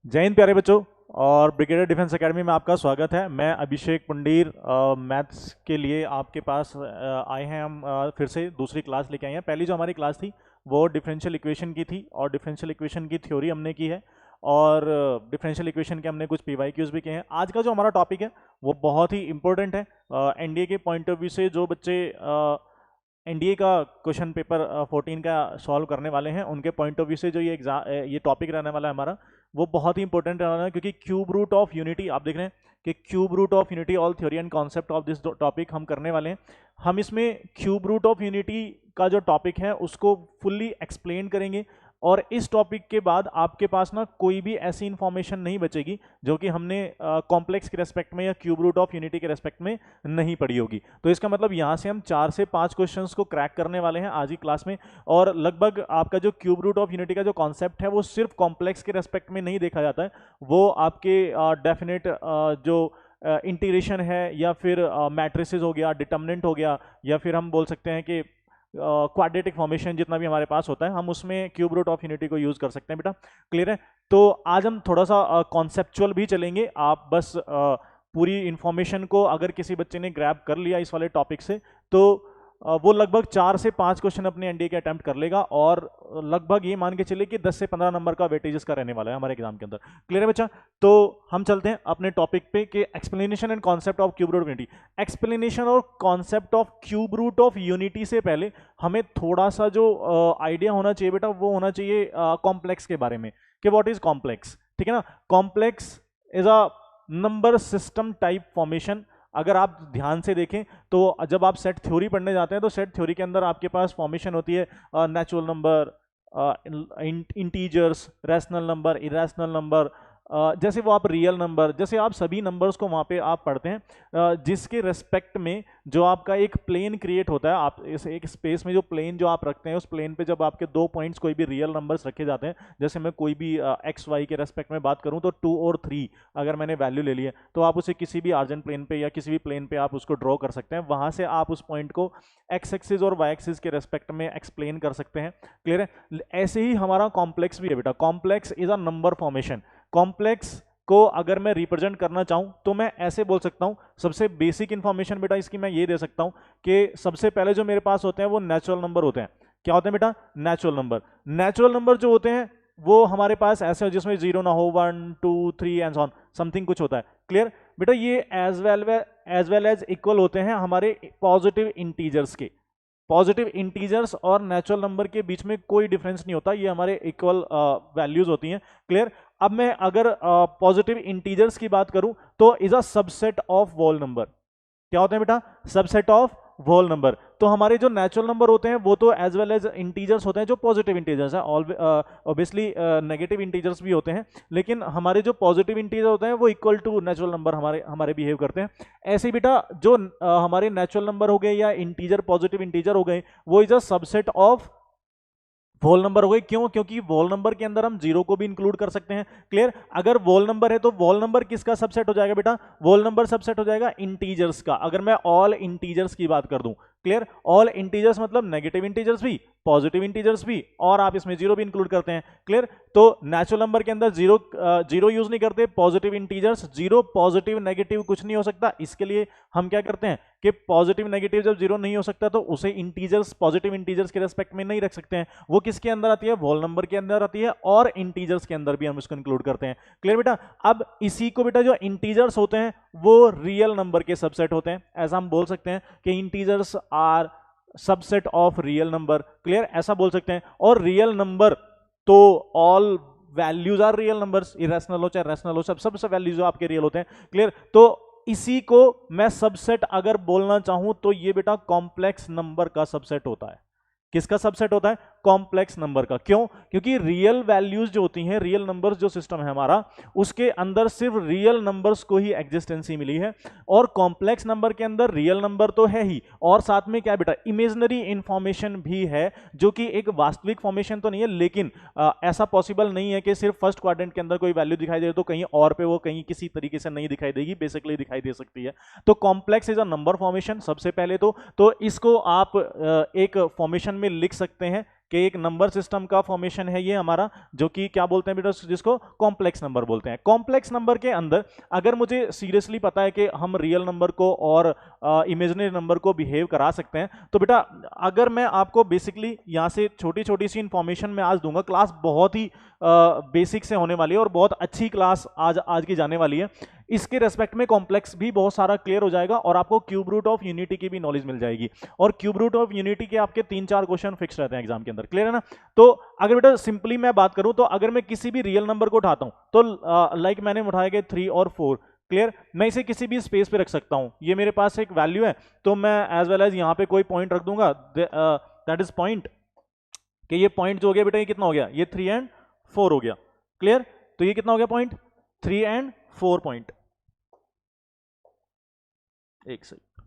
जय हिंद प्यारे बच्चों। और ब्रिगेडियर डिफेंस एकेडमी में आपका स्वागत है। मैं अभिषेक पुंडीर मैथ्स के लिए आपके पास आए हैं। हम फिर से दूसरी क्लास लेके आए हैं। पहली जो हमारी क्लास थी वो डिफरेंशियल इक्वेशन की थी और डिफरेंशियल इक्वेशन की थ्योरी हमने की है और डिफरेंशियल इक्वेशन के हमने कुछ पीवाईक्यूज भी किए हैं। आज का जो हमारा टॉपिक है वो बहुत ही इंपॉर्टेंट है एनडीए के पॉइंट ऑफ व्यू से। जो बच्चे एनडीए का क्वेश्चन पेपर 14 का सॉल्व करने वाले हैं उनके पॉइंट ऑफ व्यू से जो ये टॉपिक रहने वाला है हमारा, वो बहुत ही इंपॉर्टेंट रहने वाला है। क्योंकि क्यूब रूट ऑफ यूनिटी आप देख रहे हैं कि cube root of unity all theory and concept of this topic हम करने वाले हैं। हम इसमें क्यूब रूट ऑफ यूनिटी का जो टॉपिक है उसको फुल्ली एक्सप्लेन करेंगे और इस टॉपिक के बाद आपके पास ना कोई भी ऐसी इंफॉर्मेशन नहीं बचेगी जो कि हमने कॉम्प्लेक्स के रेस्पेक्ट में या क्यूब रूट ऑफ यूनिटी के रेस्पेक्ट में नहीं पढ़ी होगी। तो इसका मतलब यहाँ से हम 4 से 5 क्वेश्चंस को क्रैक करने वाले हैं आज ही क्लास में। और लगभग आपका जो क्यूब रूट ऑफ यूनिटी का जो कॉन्सेप्ट है वो सिर्फ कॉम्प्लेक्स के रेस्पेक्ट में नहीं देखा जाता है, वो आपके डेफिनेट जो इंटीग्रेशन है या फिर मैट्रिसेस हो गया, डिटर्मिनेंट हो गया, या फिर हम बोल सकते हैं कि क्वाड्रेटिक फॉर्मेशन जितना भी हमारे पास होता है हम उसमें क्यूब रूट ऑफ यूनिटी को यूज कर सकते हैं। बेटा क्लियर है? तो आज हम थोड़ा सा कॉन्सेप्चुअल भी चलेंगे। आप बस पूरी इंफॉर्मेशन को अगर किसी बच्चे ने ग्रैब कर लिया इस वाले टॉपिक से तो वो लगभग 4 से 5 क्वेश्चन अपने एनडीए के अटेम्प्ट कर लेगा और लगभग ये मान के चलिए कि 10 से 15 नंबर का वेटेजेस का रहने वाला है हमारे एग्जाम के अंदर। क्लियर है बच्चा? तो हम चलते हैं अपने टॉपिक पे कि explanation and concept of cube root of unity. Explanation और concept of cube root of unity से पहले हमें थोड़ा सा जो आइडिया होना चाहिए बेटा वो होना चाहिए कॉम्प्लेक्स के बारे में कि व्हाट इज कॉम्प्लेक्स। ठीक है ना? Complex is a number system type formation. अगर आप ध्यान से देखें तो जब आप सेट थ्योरी पढ़ने जाते हैं तो सेट थ्योरी के अंदर आपके पास फॉर्मेशन होती है natural number, integers, rational number, irrational number, जैसे वो आप रियल नंबर, जैसे आप सभी नंबर्स को वहाँ पे आप पढ़ते हैं जिसके रेस्पेक्ट में जो आपका एक प्लेन क्रिएट होता है। आप इस एक स्पेस में जो प्लेन जो आप रखते हैं उस प्लेन पे जब आपके 2 पॉइंट्स कोई भी रियल नंबर्स रखे जाते हैं, जैसे मैं कोई भी एक्स वाई के रेस्पेक्ट में बात करूँ तो 2 और 3 अगर मैंने वैल्यू ले ली है तो आप उसे किसी भी आर्जेंट प्लेन पे या किसी भी प्लेन पे आप उसको ड्रॉ कर सकते हैं। वहाँ से आप उस पॉइंट को एक्स एक्सिस और वाई एक्सिस के रेस्पेक्ट में एक्सप्लेन कर सकते हैं। क्लियर है? ऐसे ही हमारा कॉम्प्लेक्स भी है बेटा। Complex is a number formation. Complex को अगर मैं रिप्रेजेंट करना चाहूं तो मैं ऐसे बोल सकता हूं। सबसे बेसिक इंफॉर्मेशन बेटा इसकी मैं ये दे सकता हूं कि सबसे पहले जो मेरे पास होते हैं वो नेचुरल नंबर होते हैं। क्या होते हैं बेटा? Natural number. नेचुरल नंबर जो होते हैं वो हमारे पास ऐसे हो जिसमें 0 ना हो, 1 2 3 एंड सो ऑन समथिंग कुछ होता है। क्लियर बेटा? ये एज वेल एज इक्वल होते हैं हमारे पॉजिटिव इंटीजर्स के। पॉजिटिव इंटीजर्स और नेचुरल नंबर के बीच में कोई डिफरेंस नहीं होता, ये हमारे इक्वल वैल्यूज होती हैं। क्लियर? अब मैं अगर पॉजिटिव इंटीजर्स की बात करूं तो is a subset of whole number. क्या होते हैं बेटा? Subset of whole number. तो हमारे जो नेचुरल नंबर होते हैं वो तो एज वेल एज इंटीजर्स होते हैं जो पॉजिटिव इंटीजर्स है। ऑब्वियसली नेगेटिव इंटीजर्स भी होते हैं, लेकिन हमारे जो पॉजिटिव इंटीजर होते हैं वो इक्वल टू नेचुरल नंबर हमारे हमारे बिहेव करते हैं। ऐसे ही बेटा जो हमारे नेचुरल नंबर हो गए या इंटीजर पॉजिटिव इंटीजर हो गए वो is a subset of whole number हो गई। क्यों? क्योंकि वोल नंबर के अंदर हम जीरो को भी इंक्लूड कर सकते हैं। क्लियर? अगर वोल नंबर है तो वोल नंबर किसका सबसेट हो जाएगा बेटा? वोल नंबर सबसेट हो जाएगा इंटीजर्स का। अगर मैं ऑल इंटीजर्स की बात कर दूं, क्लियर? ऑल इंटीजर्स मतलब नेगेटिव इंटीजर्स भी, पॉजिटिव इंटीजर्स भी, और आप इसमें जीरो भी इंक्लूड करते हैं। क्लियर? तो नेचुरल नंबर के अंदर जीरो यूज नहीं करते, positive integers, zero positive negative कुछ नहीं हो सकता। इसके लिए हम क्या करते हैं कि पॉजिटिव नेगेटिव जब जीरो नहीं हो सकता तो उसे इंटीजर्स, पॉजिटिव इंटीजर्स के रेस्पेक्ट में नहीं रख सकते हैं। वो किसके अंदर आती है? होल नंबर के अंदर आती है, और इंटीजर्स के अंदर भी हम इसको इंक्लूड करते हैं। क्लियर बेटा? अब इसी को बेटा जो इंटीजर्स होते हैं वो रियल नंबर के सबसेट होते हैं। ऐसा हम बोल सकते हैं कि integers are subset of real number. Clear? ऐसा बोल सकते हैं। और रियल नंबर तो all values are real numbers, irrational हो चाहे रैशनल हो, सब वैल्यूज आपके रियल होते हैं। क्लियर? तो इसी को मैं सबसेट अगर बोलना चाहूं तो ये बेटा कॉम्प्लेक्स नंबर का सबसेट होता है। किसका सबसेट होता है? कॉम्प्लेक्स नंबर का। क्यों? क्योंकि रियल वैल्यूज जो होती हैं, रियल नंबर्स जो सिस्टम है हमारा, उसके अंदर सिर्फ रियल नंबर्स को ही एग्जिस्टेंसी मिली है। और कॉम्प्लेक्स नंबर के अंदर रियल नंबर तो है ही, और साथ में क्या बेटा? इमेजिनरी इंफॉर्मेशन भी है, जो कि एक वास्तविक फॉर्मेशन तो नहीं है, लेकिन ऐसा पॉसिबल नहीं है कि सिर्फ फर्स्ट क्वाड्रेंट के अंदर कोई वैल्यू दिखाई दे तो कहीं और पे वो कहीं किसी तरीके से नहीं दिखाई देगी, बेसिकली दिखाई दे सकती है। तो complex is a number formation सबसे पहले तो इसको आप एक फॉर्मेशन में लिख सकते हैं कि एक नंबर सिस्टम का फॉर्मेशन है ये हमारा, जो कि क्या बोलते हैं बेटा, जिसको कॉम्प्लेक्स नंबर बोलते हैं। कॉम्प्लेक्स नंबर के अंदर अगर मुझे सीरियसली पता है कि हम रियल नंबर को और इमेजिनरी नंबर को बिहेव करा सकते हैं, तो बेटा अगर मैं आपको बेसिकली यहाँ से छोटी छोटी सी इंफॉर्मेशन मैं आज दूंगा, क्लास बहुत ही बेसिक से होने वाली है और बहुत अच्छी क्लास आज की जाने वाली है। इसके रेस्पेक्ट में कॉम्प्लेक्स भी बहुत सारा क्लियर हो जाएगा और आपको क्यूब रूट ऑफ यूनिटी की भी नॉलेज मिल जाएगी। और क्यूब रूट ऑफ यूनिटी के आपके 3-4 क्वेश्चन फिक्स रहते हैं एग्जाम के अंदर, क्लियर है ना। तो अगर बेटा सिंपली मैं बात करूं तो अगर मैं किसी भी रियल नंबर को उठाता हूं तो लाइक मैंने उठाए गए 3 और 4, क्लियर, मैं इसे किसी भी स्पेस पे रख सकता हूं। ये मेरे पास एक वैल्यू है तो मैं एज वेल एज यहां पे कोई पॉइंट रख दूंगा, दैट इज पॉइंट, कि ये पॉइंट जो हो गया बेटा, ये कितना हो गया, ये 3 एंड 4 हो गया, क्लियर। तो ये कितना हो गया पॉइंट, 3 एंड 4 पॉइंट। एक सेकंड,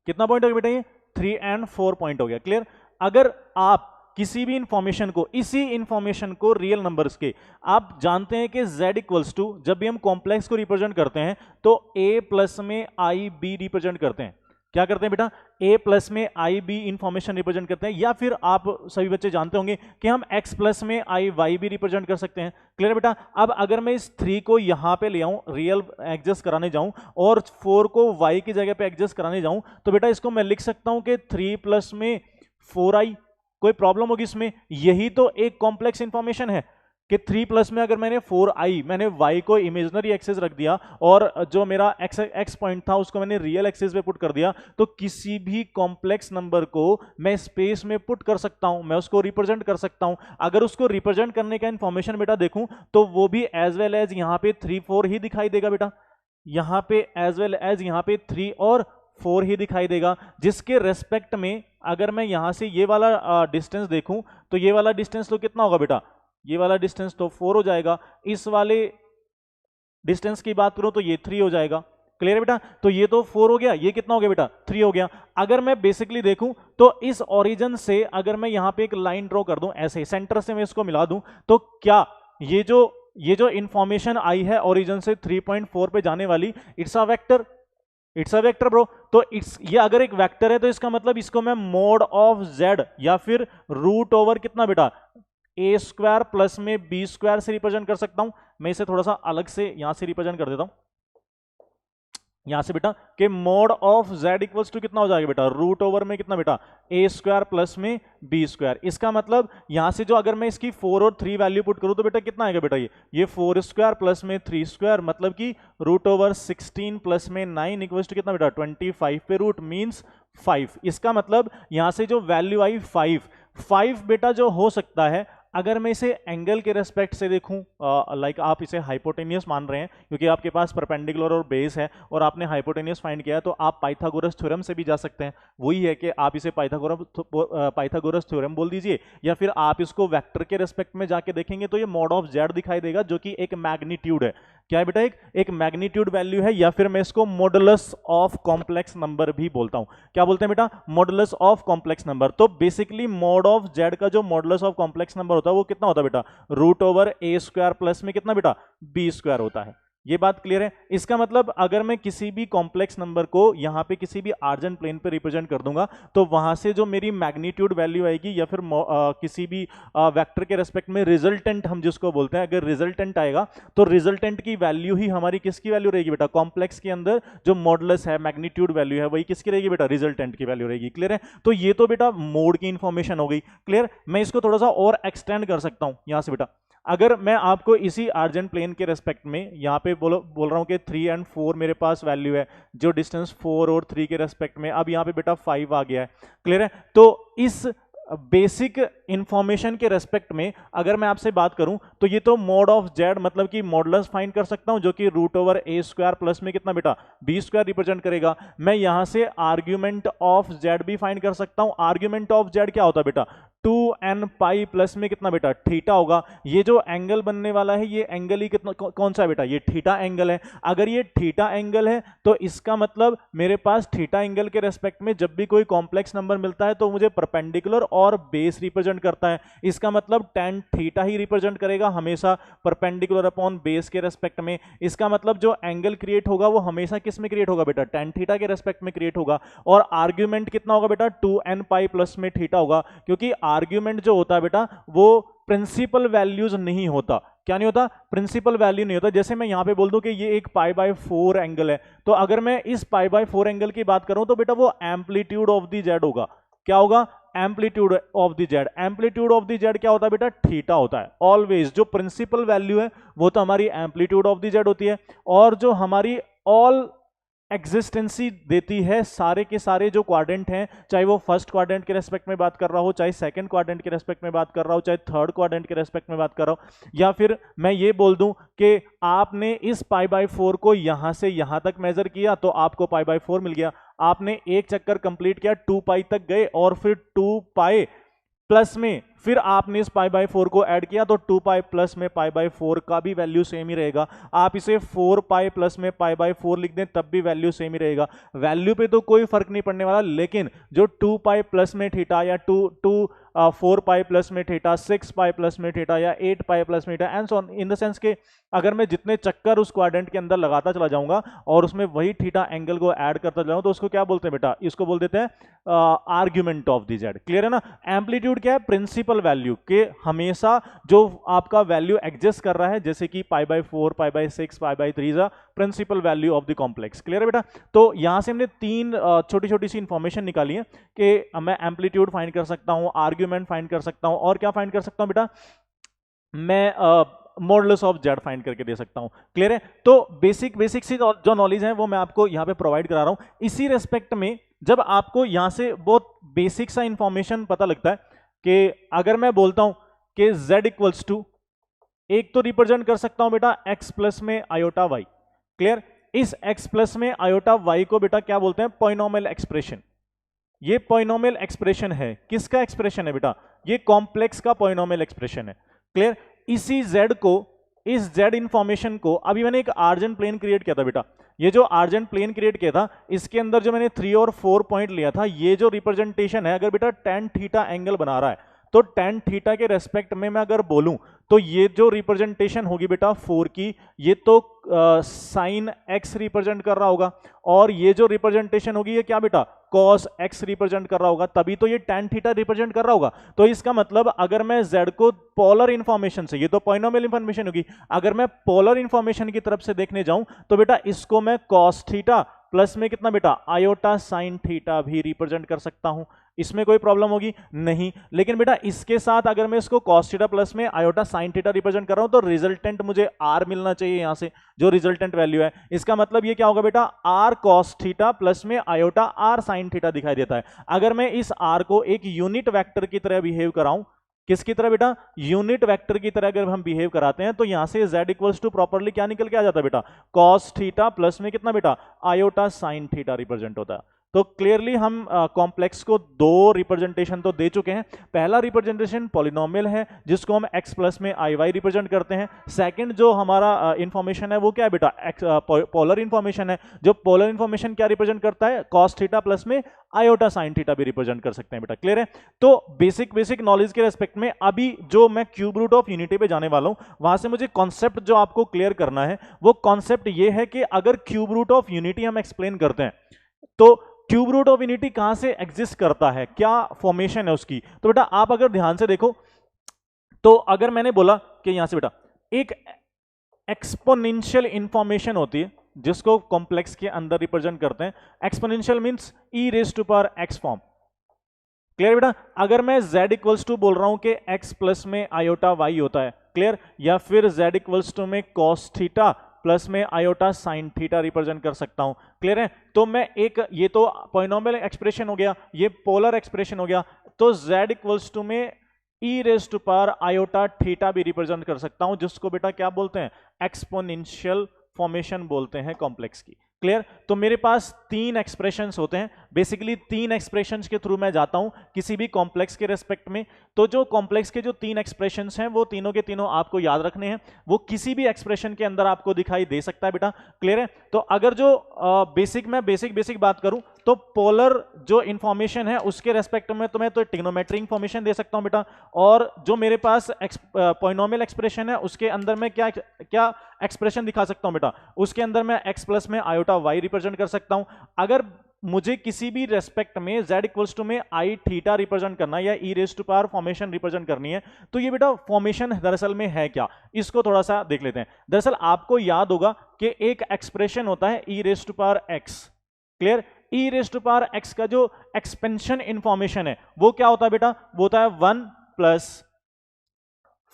कितना पॉइंट हो गया बेटा, ये 3 एंड 4 पॉइंट हो गया, क्लियर। अगर आप किसी भी इंफॉर्मेशन को, इसी इंफॉर्मेशन को रियल नंबर्स के, आप जानते हैं कि z इक्वल्स टू, जब भी हम कॉम्प्लेक्स को रिप्रेजेंट करते हैं तो a प्लस में आई बी रिप्रेजेंट करते हैं। क्या करते हैं बेटा, a प्लस में आई बी इंफॉर्मेशन रिप्रेजेंट करते हैं, या फिर आप सभी बच्चे जानते होंगे कि हम x प्लस में आई वाई भी रिप्रेजेंट कर सकते हैं, क्लियर बेटा। अब अगर मैं इस 3 को यहां पे ले आऊं, रियल एडजस्ट कराने जाऊं और 4 को y की जगह पे एडजस्ट कराने जाऊं, तो बेटा इसको मैं लिख सकता हूं कि 3 प्लस में 4i। कोई प्रॉब्लम होगी इसमें? यही तो एक कॉम्प्लेक्स इंफॉर्मेशन है कि 3 प्लस में अगर मैंने 4i, मैंने y को इमेजिनरी एक्सिस रख दिया और जो मेरा x पॉइंट था उसको मैंने रियल एक्सिस पे पुट कर दिया, तो किसी भी कॉम्प्लेक्स नंबर को मैं स्पेस में पुट कर सकता हूं, मैं उसको रिप्रेजेंट कर सकता हूं। अगर उसको रिप्रेजेंट करने का इंफॉर्मेशन बेटा देखूं तो वो भी एज वेल एज यहां पे 3 4 ही दिखाई देगा बेटा, यहां पे एज वेल एज यहां पे 3 और 4 ही दिखाई देगा, जिसके रेस्पेक्ट में अगर मैं यहां से ये वाला डिस्टेंस देखूं तो ये वाला डिस्टेंस तो कितना होगा बेटा, ये वाला डिस्टेंस तो 4 हो जाएगा, इस वाले डिस्टेंस की बात करूं तो ये 3 हो जाएगा, क्लियर है बेटा। तो ये तो 4 हो गया, ये कितना हो गया बेटा, 3 हो गया। अगर मैं बेसिकली देखूं तो इस ओरिजिन से अगर मैं यहां पे एक लाइन ड्रॉ कर दूं, ऐसे सेंटर से मैं इसको मिला दूं, तो क्या ये जो इंफॉर्मेशन आई है ओरिजिन से 3.4 पे जाने वाली, it's a vector, it's a vector bro. तो ये अगर एक वेक्टर है तो इसका मतलब इसको मैं मोड ऑफ z या फिर रूट ओवर कितना बेटा, ए स्क्वायर प्लस में बी स्क्वायर से रिप्रेजेंट कर सकता हूं। मैं इसे थोड़ा सा अलग से यहां से रिप्रेजेंट कर देता हूं, यहां से बेटा कि mod of z equals to कितना हो जाएगा बेटा, रूट ओवर में कितना बेटा, ए स्क्वायर प्लस में बी स्क्वायर। इसका मतलब यहां से जो अगर मैं इसकी 4 और 3 वैल्यू पुट करूं तो बेटा कितना आएगा बेटा, ये 4 स्क्वायर प्लस में 3 स्क्वायर, मतलब कि रूट ओवर 16 प्लस में 9 इक्वल्स टू कितना बेटा, 25 पे रूट मींस 5। इसका मतलब यहां से जो वैल्यू आई 5 बेटा जो हो सकता है, अगर मैं इसे एंगल के रेस्पेक्ट से देखूं, लाइक आप इसे हाइपोटेनियस मान रहे हैं क्योंकि आपके पास परपेंडिकुलर और बेस है और आपने हाइपोटेनियस फाइंड किया है, तो आप पाइथागोरस थ्योरम से भी जा सकते हैं। वही है कि आप इसे पाइथागोरस थ्योरम बोल दीजिए, या फिर आप इसको वेक्टर के रेस्पेक्ट में जाके देखेंगे तो ये मॉड ऑफ जेड दिखाई देगा, जो कि एक मैग्नीट्यूड है। क्या है बेटा, एक मैग्नीट्यूड वैल्यू है, या फिर मैं इसको मॉडुलस ऑफ कॉम्प्लेक्स नंबर भी बोलता हूं। क्या बोलते हैं बेटा, मॉडुलस ऑफ कॉम्प्लेक्स नंबर। तो बेसिकली मॉड ऑफ जेड का जो मॉडुलस ऑफ कॉम्प्लेक्स नंबर होता है वो कितना होता है बेटा, रूट ओवर ए स्क्वायर प्लस में कितना बेटा, बी स्क्वायर होता है। ये बात क्लियर है। इसका मतलब अगर मैं किसी भी कॉम्प्लेक्स नंबर को यहां पे किसी भी आर्जेंट प्लेन पे रिप्रेजेंट कर दूंगा तो वहां से जो मेरी मैग्नीट्यूड वैल्यू आएगी, या फिर किसी भी वेक्टर के रेस्पेक्ट में रिजल्टेंट हम जिसको बोलते हैं, अगर रिजल्टेंट आएगा तो रिजल्टेंट की वैल्यू ही हमारी किसकी वैल्यू रहेगी बेटा, कॉम्प्लेक्स के अंदर जो मॉडुलस है, मैग्नीट्यूड वैल्यू है, वही किसकी रहेगी बेटा, रिजल्टेंट की वैल्यू रहेगी। क्लियर है। तो ये तो बेटा मोड की इंफॉर्मेशन हो गई। क्लियर। मैं इसको थोड़ा सा और एक्सटेंड कर सकता हूं यहां से बेटा, अगर मैं आपको इसी आर्जेंट प्लेन के रेस्पेक्ट में यहाँ पे बोल रहा हूँ कि 3 और 4 मेरे पास वैल्यू है, जो डिस्टेंस 4 और 3 के रेस्पेक्ट में, अब यहाँ पे बेटा 5 आ गया है। क्लियर है। तो इस बेसिक इंफॉर्मेशन के रेस्पेक्ट में अगर मैं आपसे बात करूं तो ये तो मोड ऑफ जेड मतलब कि मॉडुलस फाइंड कर सकता हूं, जो कि रूट ओवर ए स्क्वायर प्लस में कितना बेटा, बी स्क्वायर रिप्रेजेंट करेगा। मैं यहां से आर्ग्यूमेंट ऑफ जेड भी फाइंड कर सकता हूं। आर्ग्यूमेंट ऑफ जेड क्या होता है बेटा, 2n पाई प्लस में कितना बेटा थीटा होगा। ये जो एंगल बनने वाला है ये एंगल ही कितना कौन सा है बेटा, ये थीटा एंगल है। अगर ये थीटा एंगल है तो इसका मतलब मेरे पास थीटा एंगल के रेस्पेक्ट में जब भी कोई कॉम्प्लेक्स नंबर मिलता है तो मुझे परपेंडिकुलर और बेस रिप्रेजेंट करता है। इसका मतलब tan थीटा ही रिप्रेजेंट करेगा हमेशा परपेंडिकुलर अपॉन बेस के रेस्पेक्ट में। इसका मतलब जो एंगल क्रिएट होगा वो हमेशा किस में क्रिएट होगा बेटा, tan थीटा के रेस्पेक्ट में क्रिएट होगा। और आर्ग्यूमेंट कितना होगा बेटा, 2n पाई प्लस में थीटा होगा, क्योंकि आर्ग्यूमेंट जो होता है बेटा वो प्रिंसिपल वैल्यूज नहीं होता। क्या नहीं होता, प्रिंसिपल वैल्यू नहीं होता। जैसे मैं यहां पे बोल दूं कि ये एक π/4 एंगल है, तो अगर मैं इस π/4 एंगल की बात करूं तो बेटा वो एम्पलीट्यूड ऑफ द जेड होगा। क्या होगा, amplitude of the Z. Amplitude of the Z क्या होता है बेटा, थीटा होता है। ऑलवेज जो प्रिंसिपल वैल्यू है वो तो हमारी एम्पलीट्यूड ऑफ द जेड होती है, और जो हमारी ऑल एग्जिस्टेंसी देती है सारे के सारे जो क्वाड्रेंट हैं, चाहे वो फर्स्ट क्वाड्रेंट के रेस्पेक्ट में बात कर रहा हो, चाहे सेकंड क्वाड्रेंट के रेस्पेक्ट में बात कर रहा हो, चाहे थर्ड क्वाड्रेंट के रेस्पेक्ट में बात कर रहा हो, या फिर मैं ये बोल दूं कि आपने इस π/4 को यहां से यहां तक मेजर किया तो आपको π/4 मिल गया। आपने एक चक्कर कंप्लीट किया 2π तक गए और फिर 2π प्लस में फिर आपने इस π/4 को ऐड किया तो 2π प्लस में π/4 का भी वैल्यू सेम ही रहेगा। आप इसे 4π प्लस में π/4 लिख दें तब भी वैल्यू सेम ही रहेगा। वैल्यू पे तो कोई फर्क नहीं पड़ने वाला, लेकिन जो 2π प्लस में थीटा या 4π प्लस में थीटा, 6π प्लस में थीटा या 8π प्लस में theta and so on, in the sense के अगर मैं जितने चक्कर उस क्वाड्रेंट के अंदर लगाता चला जाऊंगा और उसमें वही थीटा एंगल को ऐड करता जाऊं तो उसको क्या बोलते हैं बेटा, इसको बोल देते हैं argument of the Z. Clear है ना। एम्पलीट्यूड क्या है, प्रिंसिपल वैल्यू के हमेशा जो आपका वैल्यू एग्जिस्ट कर रहा है, जैसे कि π/4, π/6, π/3 is a principal value of the complex. Clear है बेटा। तो यहां से हमने तीन छोटी छोटी सी इंफॉर्मेशन निकाली है कि मैं एम्पलीट्यूड फाइंड कर सकता हूं, आर्ग्यूमेंट फाइंड कर सकता हूं, और क्या फाइंड कर सकता हूं बेटा, मैं मॉडुलस ऑफ जेड फाइंड करके दे सकता हूं। क्लियर है। तो बेसिक सी जो नॉलेज है वो मैं आपको यहां पे प्रोवाइड करा रहा हूं। इसी रेस्पेक्ट में जब आपको यहां से बहुत बेसिक सा इंफॉर्मेशन पता लगता है कि अगर मैं बोलता हूं कि z इक्वल्स टू, एक तो रिप्रेजेंट कर सकता हूं बेटा x प्लस में आयोटा y। क्लियर। इस x प्लस में आयोटा y को बेटा क्या बोलते हैं, पॉलिनोमियल एक्सप्रेशन। ये पॉलिनोमियल एक्सप्रेशन है, किसका एक्सप्रेशन है बेटा, ये कॉम्प्लेक्स का पॉलिनोमियल एक्सप्रेशन है। क्लियर। इसी z को, इस z इंफॉर्मेशन को, अभी मैंने एक आर्जेंट प्लेन क्रिएट किया था बेटा, ये जो आर्जेंट प्लेन क्रिएट किया था इसके अंदर जो मैंने 3 और 4 पॉइंट लिया था, ये जो रिप्रेजेंटेशन है, अगर बेटा tan थीटा एंगल बना रहा है तो tan थीटा के रेस्पेक्ट में मैं अगर बोलूं तो ये जो रिप्रेजेंटेशन होगी बेटा 4 की, ये तो साइन x रिप्रेजेंट कर रहा होगा, और ये जो रिप्रेजेंटेशन होगी ये क्या बेटा, cos x रिप्रेजेंट कर रहा होगा, तभी तो ये tan थीटा रिप्रेजेंट कर रहा होगा। तो इसका मतलब अगर मैं z को पोलर इंफॉर्मेशन से, ये तो पॉलिनोमियल इंफॉर्मेशन होगी, अगर मैं पोलर इंफॉर्मेशन की तरफ से देखने जाऊं तो बेटा इसको मैं cos थीटा प्लस में कितना बेटा, आयोटा साइन थीटा भी रिप्रेजेंट कर सकता हूं। इसमें कोई प्रॉब्लम होगी नहीं। लेकिन बेटा इसके साथ अगर मैं इसको cos थीटा प्लस में आयोटा साइन थीटा रिप्रेजेंट कर रहा हूं तो रिजल्टेंट मुझे r मिलना चाहिए यहां से, जो रिजल्टेंट वैल्यू है। इसका मतलब ये क्या होगा बेटा, r cos थीटा प्लस में आयोटा r साइन थीटा दिखाई देता है। अगर मैं इस r को एक यूनिट वेक्टर की तरह बिहेव कराऊं, किसकी तरह बेटा, यूनिट वेक्टर की तरह अगर हम बिहेव कराते हैं तो यहां से z इक्वल्स टू प्रॉपर्ली क्या निकल के आ जाता है बेटा, cos थीटा प्लस में कितना बेटा, आयोटा साइन थीटा रिप्रेजेंट होता है। तो क्लियरली हम कॉम्प्लेक्स को दो रिप्रेजेंटेशन तो दे चुके हैं। पहला रिप्रेजेंटेशन पॉलिनोमियल है जिसको हम x प्लस में आई वाई रिप्रेजेंट करते हैं। सेकंड जो हमारा इंफॉर्मेशन है वो क्या है बेटा, पोलर इंफॉर्मेशन है। जो पोलर इंफॉर्मेशन क्या रिप्रेजेंट करता है, cos थीटा प्लस में आयोटा साइन थीटा भी रिप्रेजेंट कर सकते हैं बेटा। क्लियर है। तो बेसिक नॉलेज के रेस्पेक्ट में अभी जो मैं क्यूब रूट ऑफ यूनिटी पे जाने वाला हूं, वहां से मुझे कॉन्सेप्ट जो आपको क्लियर करना है वो कॉन्सेप्ट ये है कि अगर क्यूब रूट ऑफ यूनिटी हम एक्सप्लेन करते हैं तो क्यूब रूट ऑफ यूनिटी कहां से एग्जिस्ट करता है, क्या फॉर्मेशन है उसकी। तो बेटा आप अगर ध्यान से देखो तो अगर मैंने बोला कि यहां से बेटा एक एक्सपोनेंशियल इंफॉर्मेशन होती है जिसको कॉम्प्लेक्स के अंदर रिप्रेजेंट करते हैं। Exponential means e raise to power x form. Clear बेटा। अगर मैं z इक्वल्स टू बोल रहा हूं कि x प्लस में आयोटा y होता है, क्लियर, या फिर z इक्वल्स टू में cos थीटा प्लस में आयोटा साइन थीटा रिप्रेजेंट कर सकता हूं। क्लियर है। तो मैं एक, ये तो पॉलिनोमियल एक्सप्रेशन हो गया, ये पोलर एक्सप्रेशन हो गया, तो z इक्वल्स टू में e raise to power iota theta भी रिप्रेजेंट कर सकता हूं, जिसको बेटा क्या बोलते हैं, एक्सपोनेंशियल फॉर्मेशन बोलते हैं कॉम्प्लेक्स की। क्लियर। तो मेरे पास तीन एक्सप्रेशंस होते हैं, बेसिकली तीन एक्सप्रेशंस के थ्रू मैं जाता हूं किसी भी कॉम्प्लेक्स के रेस्पेक्ट में। तो जो कॉम्प्लेक्स के जो तीन एक्सप्रेशंस हैं वो तीनों के तीनों आपको याद रखने हैं, वो किसी भी एक्सप्रेशन के अंदर आपको दिखाई दे सकता है बेटा। क्लियर है। तो अगर जो मैं बेसिक बात करूं तो पोलर जो इंफॉर्मेशन है उसके रेस्पेक्ट में तो मैं तो ट्रिग्नोमेट्री इंफॉर्मेशन दे सकता हूं बेटा, और जो मेरे पास पॉलिनोमियल एक्सप्रेशन है उसके अंदर मैं क्या क्या एक्सप्रेशन दिखा सकता हूं बेटा, उसके अंदर मैं x प्लस में आयोटा y रिप्रेजेंट कर सकता हूं। अगर मुझे किसी भी रेस्पेक्ट में z इक्वल्स टू में आई थीटा रिप्रेजेंट करना है या e raise to power formation represent करनी है, तो ये बेटा फॉर्मेशन दरअसल में है क्या, इसको थोड़ा सा देख लेते हैं। दरअसल आपको याद होगा कि एक एक्सप्रेशन होता है e raise to power x। Clear. E raise to power x का जो एक्सपेंशन इंफॉर्मेशन है वो क्या होता है बेटा, वो होता है 1 प्लस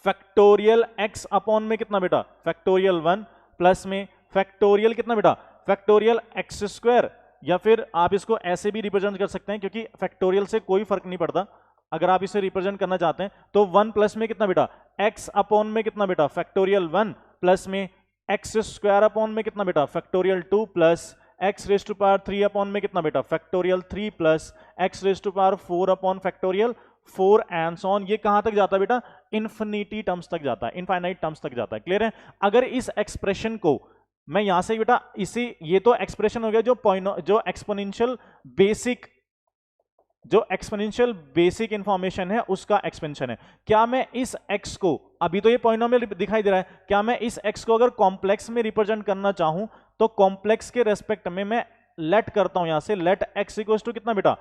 फैक्टोरियल x अपॉन में कितना बेटा, फैक्टोरियल 1 प्लस में फैक्टोरियल कितना बेटा, फैक्टोरियल x स्क्वायर, या फिर आप इसको ऐसे भी रिप्रेजेंट कर सकते हैं क्योंकि फैक्टोरियल से कोई फर्क नहीं पड़ता। अगर आप इसे रिप्रेजेंट करना चाहते हैं तो 1 प्लस में कितना बेटा, x अपॉन में कितना बेटा, फैक्टोरियल 1 प्लस में x स्क्वायर अपॉन में कितना बेटा, factorial 2 plus x raise to power 3 upon में कितना बेटा, factorial 3 plus x raise to power 4 upon factorial 4 and so on. ये कहां तक जाता है बेटा, इन्फिनिटी टर्म्स तक जाता है, इनफाइनाइट टर्म्स तक जाता है। क्लियर है। अगर इस एक्सप्रेशन को मैं यहां से बेटा इसी, ये तो एक्सप्रेशन हो गया जो एक्सपोनेंशियल बेसिक इंफॉर्मेशन है उसका एक्सपेंशन है। क्या मैं इस x को, अभी तो ये पॉलिनोमियल दिखाई दे रहा है, क्या मैं इस x को अगर कॉम्प्लेक्स में रिप्रेजेंट करना चाहूं तो कॉम्प्लेक्स के रेस्पेक्ट में मैं लेट करता हूं, यहां से लेट x इक्वल्स टू कितना बेटा,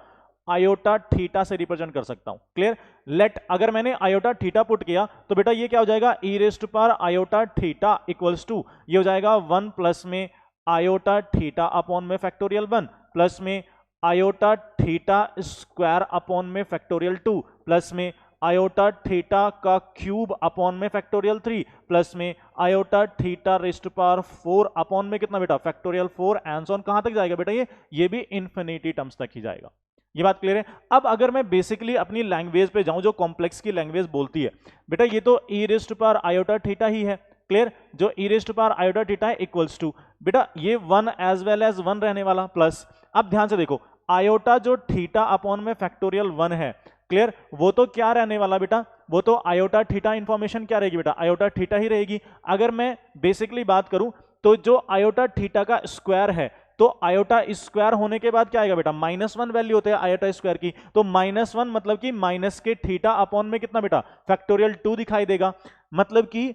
आयोटा थीटा से रिप्रेजेंट कर सकता हूं। क्लियर। लेट अगर मैंने आयोटा थीटा पुट किया तो बेटा ये क्या हो जाएगा, e raise to power iota theta equals to ये हो जाएगा 1 प्लस में आयोटा थीटा अपॉन में फैक्टोरियल 1 प्लस में आयोटा थीटा स्क्वायर अपॉन में फैक्टोरियल 2 प्लस में आयोटा थीटा का क्यूब अपॉन में फैक्टोरियल 3 प्लस में iota theta raise to power 4 upon में कितना बेटा, फैक्टोरियल 4 एंड सो ऑन। कहां तक जाएगा बेटा, ये भी इन्फिनिटी टर्म्स तक ही जाएगा। ये बात क्लियर है। अब अगर मैं बेसिकली अपनी लैंग्वेज पे जाऊं जो कॉम्प्लेक्स की लैंग्वेज बोलती है, बेटा ये तो e raise to power iota theta ही है। क्लियर। जो e raise to power iota theta है इक्वल्स टू बेटा ये 1 एज वेल एज 1 रहने वाला प्लस, अब ध्यान से देखो आयोटा जो थीटा अपॉन में फैक्टोरियल 1 है, क्लियर, वो तो क्या रहने वाला बेटा, वो तो आयोटा थीटा इंफॉर्मेशन क्या रहेगी बेटा, आयोटा थीटा ही रहेगी। अगर मैं बेसिकली बात करूं तो जो आयोटा थीटा का स्क्वायर है, तो आयोटा स्क्वायर होने के बाद क्या आएगा बेटा, -1 वैल्यू होते हैं आयोटा स्क्वायर की, तो -1 मतलब कि माइनस के थीटा अपॉन में कितना बेटा, फैक्टोरियल 2 दिखाई देगा। मतलब कि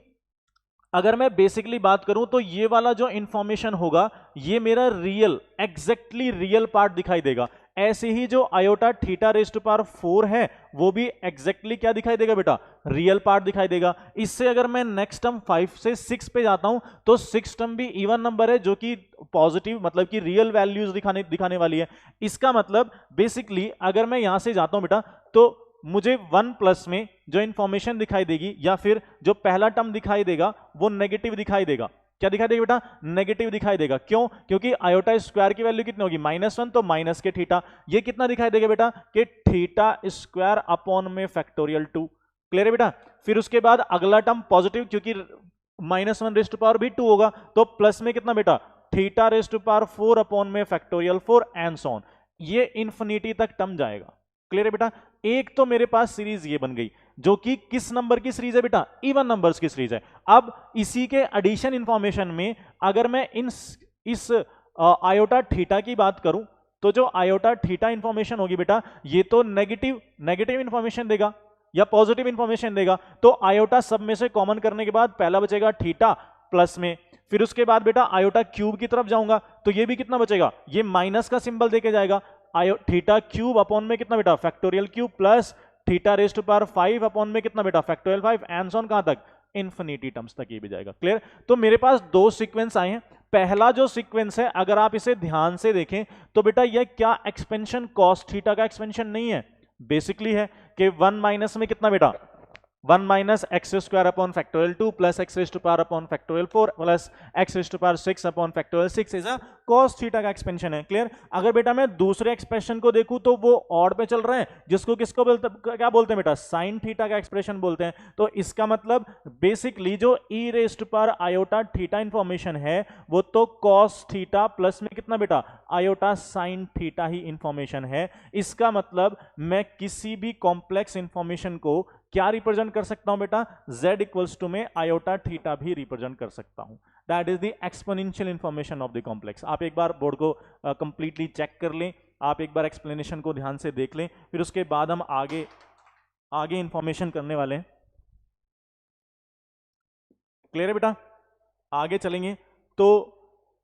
अगर मैं बेसिकली बात करूं तो ये वाला जो इंफॉर्मेशन होगा ये मेरा रियल, एग्जैक्टली रियल पार्ट दिखाई देगा। ऐसे ही जो iota theta raise to power 4 है वो भी एग्जैक्टली क्या दिखाई देगा बेटा, रियल पार्ट दिखाई देगा। इससे अगर मैं नेक्स्ट टर्म 5 से 6 पे जाता हूं तो 6 टर्म भी इवन नंबर है जो कि पॉजिटिव मतलब कि रियल वैल्यूज दिखाने वाली है। इसका मतलब बेसिकली अगर मैं यहां से जाता हूं बेटा तो मुझे 1 प्लस में जो इंफॉर्मेशन दिखाई देगी या फिर जो पहला टर्म दिखाई देगा वो नेगेटिव दिखाई देगा। क्या दिखाई देगा बेटा, नेगेटिव दिखाई देगा। क्यों, क्योंकि आयोटा स्क्वायर की वैल्यू कितनी होगी, -1, तो माइनस के थीटा, ये कितना दिखाई देगा बेटा कि थीटा स्क्वायर अपॉन में फैक्टोरियल 2। क्लियर है बेटा। फिर उसके बाद अगला टर्म पॉजिटिव, क्योंकि -1 रेज टू पावर भी 2 होगा, तो प्लस में कितना बेटा, theta raise to power 4 upon में फैक्टोरियल 4 एंड सो ऑन। ये इन्फिनिटी तक टर्म जाएगा। क्लियर है बेटा। एक तो मेरे पास सीरीज ये बन गई जो कि किस नंबर की सीरीज है बेटा, इवन नंबर्स की सीरीज है। अब इसी के एडिशन इंफॉर्मेशन में अगर मैं इस आयोटा थीटा की बात करूं तो जो आयोटा थीटा इंफॉर्मेशन होगी बेटा ये तो नेगेटिव इंफॉर्मेशन देगा या पॉजिटिव इंफॉर्मेशन देगा। तो आयोटा सब में से कॉमन करने के बाद पहला बचेगा थीटा प्लस में, फिर उसके बाद बेटा आयोटा क्यूब की तरफ जाऊंगा तो ये भी कितना बचेगा, ये माइनस का सिंबल देके जाएगा। थीटा क्यूब अपॉन में कितना बेटा, factorial cube plus theta raise to power 5 upon में कितना बेटा, फैक्टोरियल 5 एंड सो ऑन। कहां तक, इन्फिनिटी टर्म्स तक ये भी जाएगा। क्लियर। तो मेरे पास दो सीक्वेंस आए हैं। पहला जो सीक्वेंस है अगर आप इसे ध्यान से देखें तो बेटा ये क्या एक्सपेंशन कॉस थीटा का एक्सपेंशन नहीं है, बेसिकली है कि 1 माइनस में कितना बेटा 1 minus x square upon factorial 2 plus x raise to power upon factorial 4 plus x raise to power 6 upon factorial 6 is a cos theta का एक्सपेंशन है। क्लियर? अगर बेटा मैं दूसरे एक्सप्रेशन को देखूं तो वो ऑड पे चल रहे हैं, जिसको किसको क्या बोलते हैं बेटा? साइन थीटा का एक्सप्रेशन बोलते हैं। तो इसका मतलब बेसिकली जो e raise to power iota theta information है वो तो cos थीटा प्लस में कितना बेटा? आयोटा साइन थीटा ही इंफॉर्मेशन है। इसका मतलब मैं किसी भी कॉम्प्लेक्स इंफॉर्मेशन को क्या रिप्रेजेंट कर सकता हूं बेटा? z इक्वल्स टू में आयोटा थीटा भी रिप्रेजेंट कर सकता हूं। That is the exponential information of the complex. आप एक बार बोर्ड को कंप्लीटली चेक कर लें, आप एक बार एक्सप्लेनेशन को ध्यान से देख लें, फिर उसके बाद हम आगे इंफॉर्मेशन करने वाले हैं। क्लियर है बेटा? आगे चलेंगे तो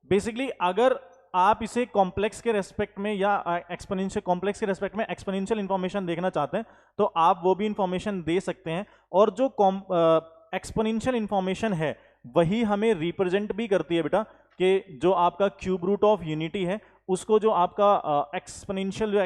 बेसिकली अगर आप इसे कॉम्प्लेक्स के रेस्पेक्ट में या एक्सपोनेंशियल कॉम्प्लेक्स के रेस्पेक्ट में एक्सपोनेंशियल इंफॉर्मेशन देखना चाहते हैं तो आप वो भी इंफॉर्मेशन दे सकते हैं। और जो एक्सपोनेंशियल इंफॉर्मेशन है वही हमें रिप्रेजेंट भी करती है बेटा, कि जो आपका क्यूब रूट ऑफ यूनिटी है उसको जो आपका एक्सपोनेंशियल जो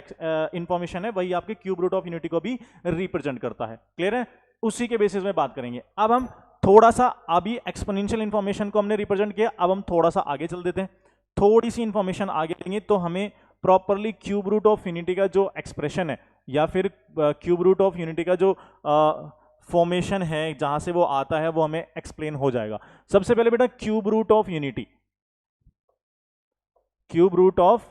इंफॉर्मेशन है वही आपके क्यूब रूट ऑफ यूनिटी को भी रिप्रेजेंट करता है। क्लियर है? उसी के बेसिस में बात करेंगे। अब हम थोड़ा सा, अभी एक्सपोनेंशियल इंफॉर्मेशन को हमने रिप्रेजेंट किया, अब हम थोड़ा सा आगे चल देते हैं, थोड़ी सी इंफॉर्मेशन आगे लेंगे तो हमें properly cube root of unity का जो एक्सप्रेशन है या फिर क्यूब रूट ऑफ यूनिटी का जो फॉर्मेशन है जहां से वो आता है वो हमें एक्सप्लेन हो जाएगा। सबसे पहले बेटा cube root of unity, cube root of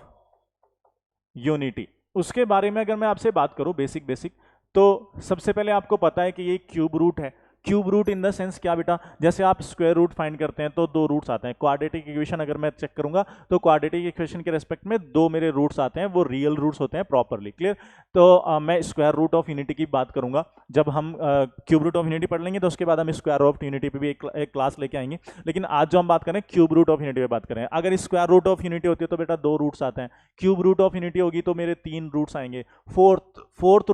unity, उसके बारे में अगर मैं आपसे बात करूं बेसिक तो सबसे पहले आपको पता है कि ये क्यूब रूट है। Cube root in the sense क्या बेटा? जैसे आप स्क्वायर रूट फाइंड करते हैं तो दो रूट्स आते हैं। क्वाड्रेटिक इक्वेशन अगर मैं चेक करूंगा तो क्वाड्रेटिक इक्वेशन के रेस्पेक्ट में दो मेरे रूट्स आते हैं, वो रियल रूट्स होते हैं प्रॉपरली। क्लियर? तो मैं स्क्वायर रूट ऑफ यूनिटी की बात करूंगा। जब हम क्यूब रूट ऑफ यूनिटी पढ़ लेंगे तो उसके बाद हम स्क्वायर ऑफ यूनिटी पे भी एक क्लास लेके आएंगे, लेकिन आज जो हम बात करें क्यूब रूट ऑफ यूनिटी पे बात करें। अगर स्क्वायर रूट ऑफ यूनिटी होती है तो बेटा दो रूट्स आते हैं, क्यूब रूट ऑफ यूनिटी होगी तो मेरे तीन रूट्स आएंगे, फोर्थ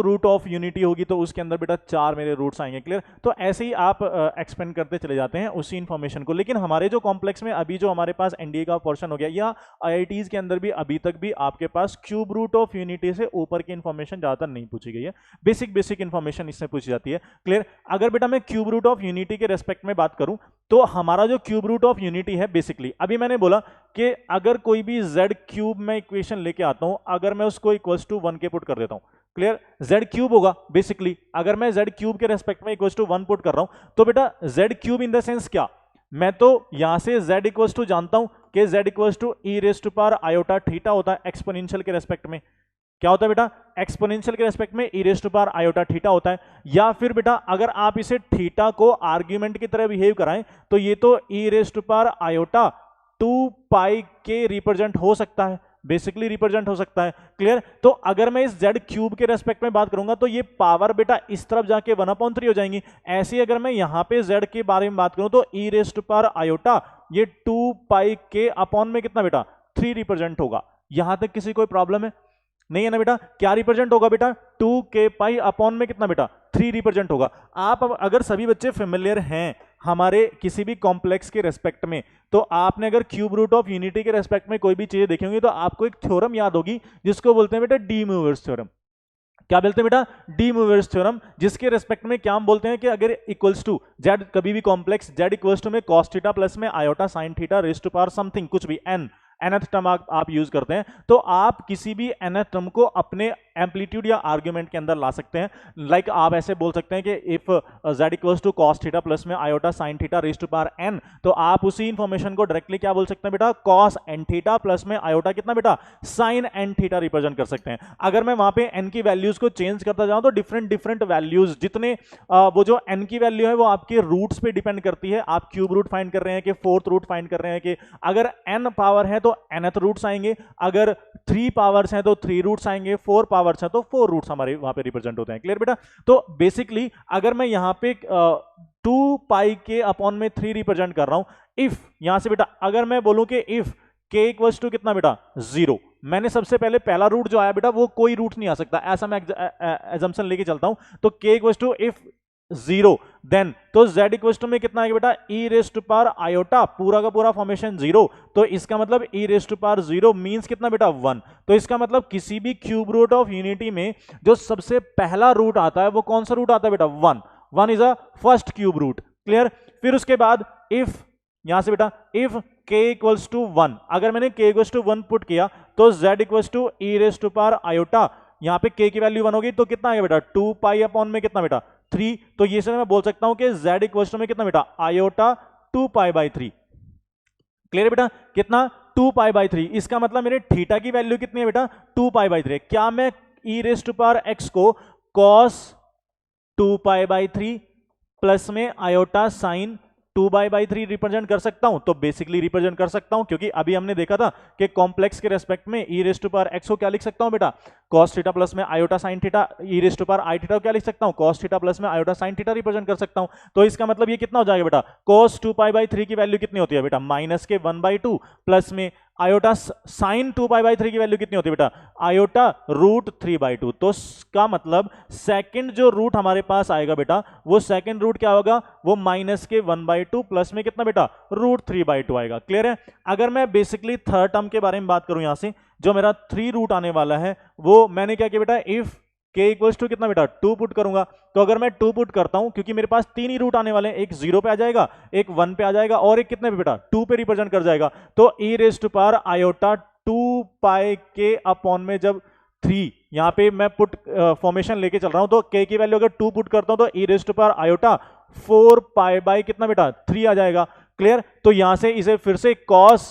रूट ऑफ यूनिटी होगी तो उसके अंदर बेटा चार मेरे रूट्स आएंगे। क्लियर? तो ऐसे ही आप एक्सपेंड करते चले जाते हैं उसी इंफॉर्मेशन को। लेकिन हमारे जो कॉम्प्लेक्स में अभी जो हमारे पास एनडीए का पोर्शन हो गया या आईआईटीज के अंदर भी अभी तक भी आपके पास क्यूब रूट ऑफ यूनिटी से ऊपर की इंफॉर्मेशन ज्यादातर नहीं पूछी गई है, बेसिक इंफॉर्मेशन इससे पूछी जाती है। क्लियर? अगर बेटा मैं क्यूब रूट ऑफ यूनिटी के रेस्पेक्ट में बात करूं तो हमारा जो क्यूब रूट ऑफ यूनिटी है बेसिकली, अभी मैंने बोला कि अगर कोई भी z क्यूब में इक्वेशन लेके आता हूं, अगर मैं उसको इक्वल्स टू 1 के पुट कर देता हूं, क्लियर? z क्यूब होगा बेसिकली, अगर मैं z क्यूब के रेस्पेक्ट में इक्वल्स टू 1 पुट कर रहा हूं तो बेटा z cube in the sense क्या? मैं तो यहां से z इक्वल्स टू जानता हूं कि z equals to e raise to power iota theta होता है एक्सपोनेंशियल के रेस्पेक्ट में। क्या होता है बेटा? एक्सपोनेंशियल के रेस्पेक्ट में e raise to power iota theta होता है। या फिर बेटा अगर आप इसे थीटा को आर्ग्यूमेंट की तरह बिहेव कराएं तो ये तो e raise to power iota 2 pi के रिप्रेजेंट हो सकता है, बेसिकली रिप्रेजेंट हो सकता है। क्लियर? तो अगर मैं इस z क्यूब के रेस्पेक्ट में बात करूंगा तो ये पावर बेटा इस तरफ जाके 1/3 हो जाएंगी। ऐसे ही अगर मैं यहां पे z के बारे में बात करूं तो e raise to power iota ये 2 पाई के अपॉन में कितना बेटा? 3 रिप्रेजेंट होगा। यहां तक किसी कोई प्रॉब्लम है? नहीं है ना बेटा? क्या रिप्रेजेंट होगा बेटा? 2k पाई अपॉन में कितना बेटा? 3 रिप्रेजेंट होगा। आप अगर सभी बच्चे फेमिलियर हैं हमारे किसी भी कॉम्प्लेक्स के रेस्पेक्ट में, तो आपने अगर क्यूब रूट ऑफ यूनिटी के रेस्पेक्ट में कोई भी चीजें देखी होंगी तो आपको एक थ्योरम याद होगी जिसको बोलते हैं बेटा डी मूवर्स थ्योरम। क्या बोलते हैं बेटा? डी मूवर्स थ्योरम, जिसके रेस्पेक्ट में क्या हम बोलते हैं कि अगर इक्वल्स टू जेड, कभी भी कॉम्प्लेक्स जेड इक्वल्स टू में cos थीटा प्लस में iota sine theta raise to power something, कुछ भी nth टर्म आप यूज करते हैं, तो आप किसी भी nth टर्म को अपने एम्पलीट्यूड या आर्ग्यूमेंट के अंदर ला सकते हैं। लाइक आप ऐसे बोल सकते हैं कि if z equals to cos theta plus में iota sine theta raise to power n, तो आप उसी इंफॉर्मेशन को डायरेक्टली क्या बोल सकते हैं बेटा? cos n थीटा प्लस में आयोटा कितना बेटा? sin n थीटा रिप्रेजेंट कर सकते हैं। अगर मैं वहां पे n की वैल्यूज को चेंज करता जाऊं तो डिफरेंट वैल्यूज, जितने वो जो n की वैल्यू है वो आपके रूट्स पे डिपेंड करती है। आप क्यूब रूट फाइंड कर रहे हैं कि फोर्थ रूट फाइंड कर रहे हैं, कि अगर n पावर है तो nth रूट्स आएंगे, अगर 3 पावर्स हैं तो 3 रूट्स आएंगे, 4 पावर्स हैं तो 4 रूट्स हमारे वहां पे रिप्रेजेंट होते हैं। क्लियर बेटा? तो बेसिकली अगर मैं यहां पे 2 पाई के अपॉन में 3 रिप्रेजेंट कर रहा हूं, इफ यहां से बेटा अगर मैं बोलूं कि इफ k इक्वल्स टू कितना बेटा? 0, मैंने सबसे पहले पहला रूट जो आया बेटा वो कोई रूट नहीं आ सकता, ऐसा मैं एजम्पशन लेके चलता हूं। तो k equals to if zero, then तो z इक्वल टू में कितना आएगा बेटा, e raised to power iota, पूरा का पूरा फॉर्मेशन जीरो, तो इसका मतलब e raised to power zero means कितना बेटा 1। तो इसका मतलब किसी भी क्यूब रूट ऑफ यूनिटी में जो सबसे पहला रूट आता है वो कौन सा रूट आता है बेटा, 1। 1 is a first cube root, clear. फिर उसके बाद इफ, यहां से बेटा इफ k इक्वल्स टू 1, अगर मैंने k इक्वल्स टू 1 पुट किया तो z equals to e raised to power iota, यहां पे k की वैल्यू 1 होगी तो कितना आएगा बेटा 2 पाई अपॉन में कितना बेटा 3, तो ये से मैं बोल सकता हूं कि z इक्वल टू में कितना बेटा आयोटा 2 पाई बाई 3, क्लियर बेटा, कितना 2 पाई बाई 3। इसका मतलब मेरे थीटा की वैल्यू कितनी है बेटा 2 पाई बाई 3। क्या मैं e raised to power x को cos 2 पाई बाई 3 प्लस में आयोटा साइन 2 बाई 3 रिप्रेजेंट कर सकता हूं? तो बेसिकली रिप्रेजेंट कर सकता हूं, क्योंकि अभी हमने देखा था कि कॉम्प्लेक्स के रेस्पेक्ट में e raised to power x को क्या लिख सकता हूं बेटा, cos थीटा प्लस में iota sine theta, e raised to power i theta को क्या लिख सकता हूं, cos थीटा प्लस में आयोटा साइन थीटा रिप्रेजेंट कर सकता हूं। तो इसका मतलब ये कितना हो जाएगा बेटा, cos 2 पाई बाई 3 की वैल्यू कितनी होती है बेटा, माइनस के 1/2 प्लस में आयोटा साइन 2 पाई बाई 3 की वैल्यू कितनी होती है बेटा, आयोटा रूट 3/2। तो इसका मतलब सेकंड जो रूट हमारे पास आएगा बेटा, वो सेकंड रूट क्या होगा, वो माइनस के 1/2 प्लस में कितना बेटा रूट 3/2 आएगा, क्लियर है। अगर मैं बेसिकली थर्ड टर्म के बारे में बात करूं, यहां से जो मेरा 3 रूट आने वाला है वो मैंने क्या किया बेटा, इफ k इक्वल्स टू कितना बेटा 2 पुट करूंगा, तो अगर मैं 2 पुट करता हूं, क्योंकि मेरे पास 3 ही रूट आने वाले हैं, एक 0 पे आ जाएगा, एक 1 पे आ जाएगा और एक कितने पे बेटा 2 पे रिप्रेजेंट कर जाएगा, तो e raise to power iota 2 pi के अपॉन में जब 3 यहां पे मैं पुट फॉर्मेशन लेके चल रहा हूं, तो k की वैल्यू अगर 2 पुट करता हूं तो e raise to power iota 4 pi by कितना बेटा 3 आ जाएगा, क्लियर। तो यहां से इसे फिर से cos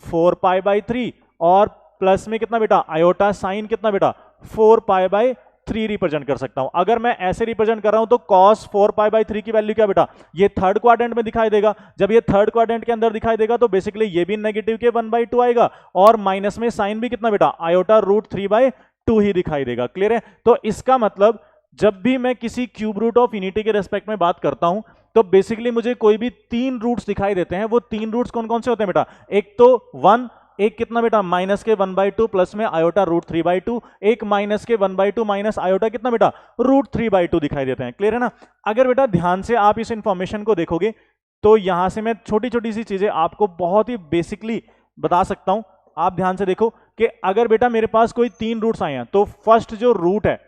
4 पाई बाई 3 और प्लस में कितना बेटा आयोटा साइन कितना बेटा 4 पाई बाई 3 रिप्रेजेंट कर सकता हूं। अगर मैं ऐसे रिप्रेजेंट कर रहा हूं तो cos 4 पाई बाई 3 की वैल्यू क्या बेटा, ये थर्ड क्वाड्रेंट में दिखाई देगा। जब ये थर्ड क्वाड्रेंट के अंदर दिखाई देगा तो बेसिकली ये भी नेगेटिव के 1/2 आएगा और माइनस में साइन भी कितना बेटा आयोटा रूट 3/2 ही दिखाई देगा, क्लियर है। तो इसका मतलब जब भी मैं किसी क्यूब रूट ऑफ यूनिटी के रेस्पेक्ट में बात करता हूं तो बेसिकली मुझे कोई भी 3 रूट्स दिखाई देते हैं। वो 3 रूट्स कौन कौन से होते हैं बेटा, एक तो 1, एक कितना बेटा माइनस के 1/2 प्लस में आयोटा रूट 3/2, एक माइनस के 1/2 माइनस आयोटा कितना बेटा रूट 3/2 दिखाई देते हैं, क्लियर है ना। अगर बेटा ध्यान से आप इस इंफॉर्मेशन को देखोगे तो यहां से मैं छोटी छोटी सी चीजें आपको बहुत ही बेसिकली बता सकता हूं। आप ध्यान से देखो कि अगर बेटा मेरे पास कोई 3 रूट्स आए हैं तो फर्स्ट जो रूट है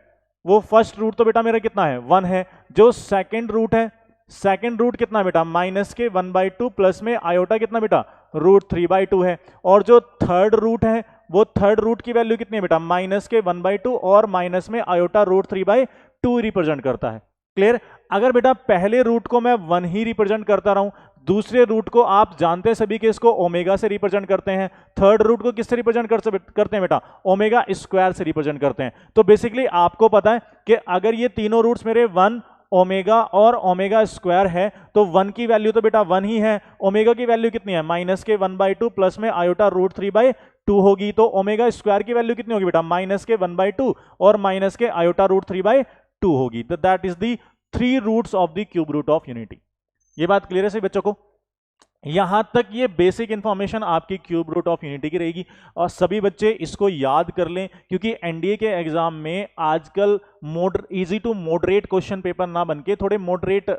वो फर्स्ट रूट तो बेटा मेरा कितना है 1 है, जो सेकेंड रूट है सेकेंड रूट कितना बेटा माइनस के 1/2 प्लस में आयोटा कितना बेटा रूट 3/2 है, और जो थर्ड रूट है वो थर्ड रूट की वैल्यू कितनी है बेटा माइनस के 1/2 और माइनस में आयोटा रूट 3/2 रिप्रेजेंट करता है, क्लियर। अगर बेटा पहले रूट को मैं 1 ही रिप्रेजेंट करता रहूं, दूसरे रूट को आप जानते हैं सभी के इसको ओमेगा से रिप्रेजेंट करते हैं, थर्ड रूट को किससे रिप्रेजेंट करते हैं बेटा ओमेगा स्क्वायर से रिप्रेजेंट करते हैं। तो बेसिकली आपको पता है कि अगर ये तीनों रूट्स मेरे 1 ओमेगा और ओमेगा स्क्वायर है तो 1 की वैल्यू तो बेटा 1 ही है, ओमेगा की वैल्यू कितनी है माइनस के 1/2 प्लस में आयोटा रूट 3/2 होगी, तो ओमेगा स्क्वायर की वैल्यू कितनी होगी बेटा माइनस के 1/2 और माइनस के आयोटा रूट 3/2 होगी। That is the 3 roots of the cube root of unity. ये बात क्लियर है सभी बच्चों को? यहां तक ये बेसिक इंफॉर्मेशन आपकी क्यूब रूट ऑफ यूनिटी की रहेगी और सभी बच्चे इसको याद कर लें, क्योंकि एनडीए के एग्जाम में आजकल easy to moderate question paper ना बनके थोड़े मॉडरेट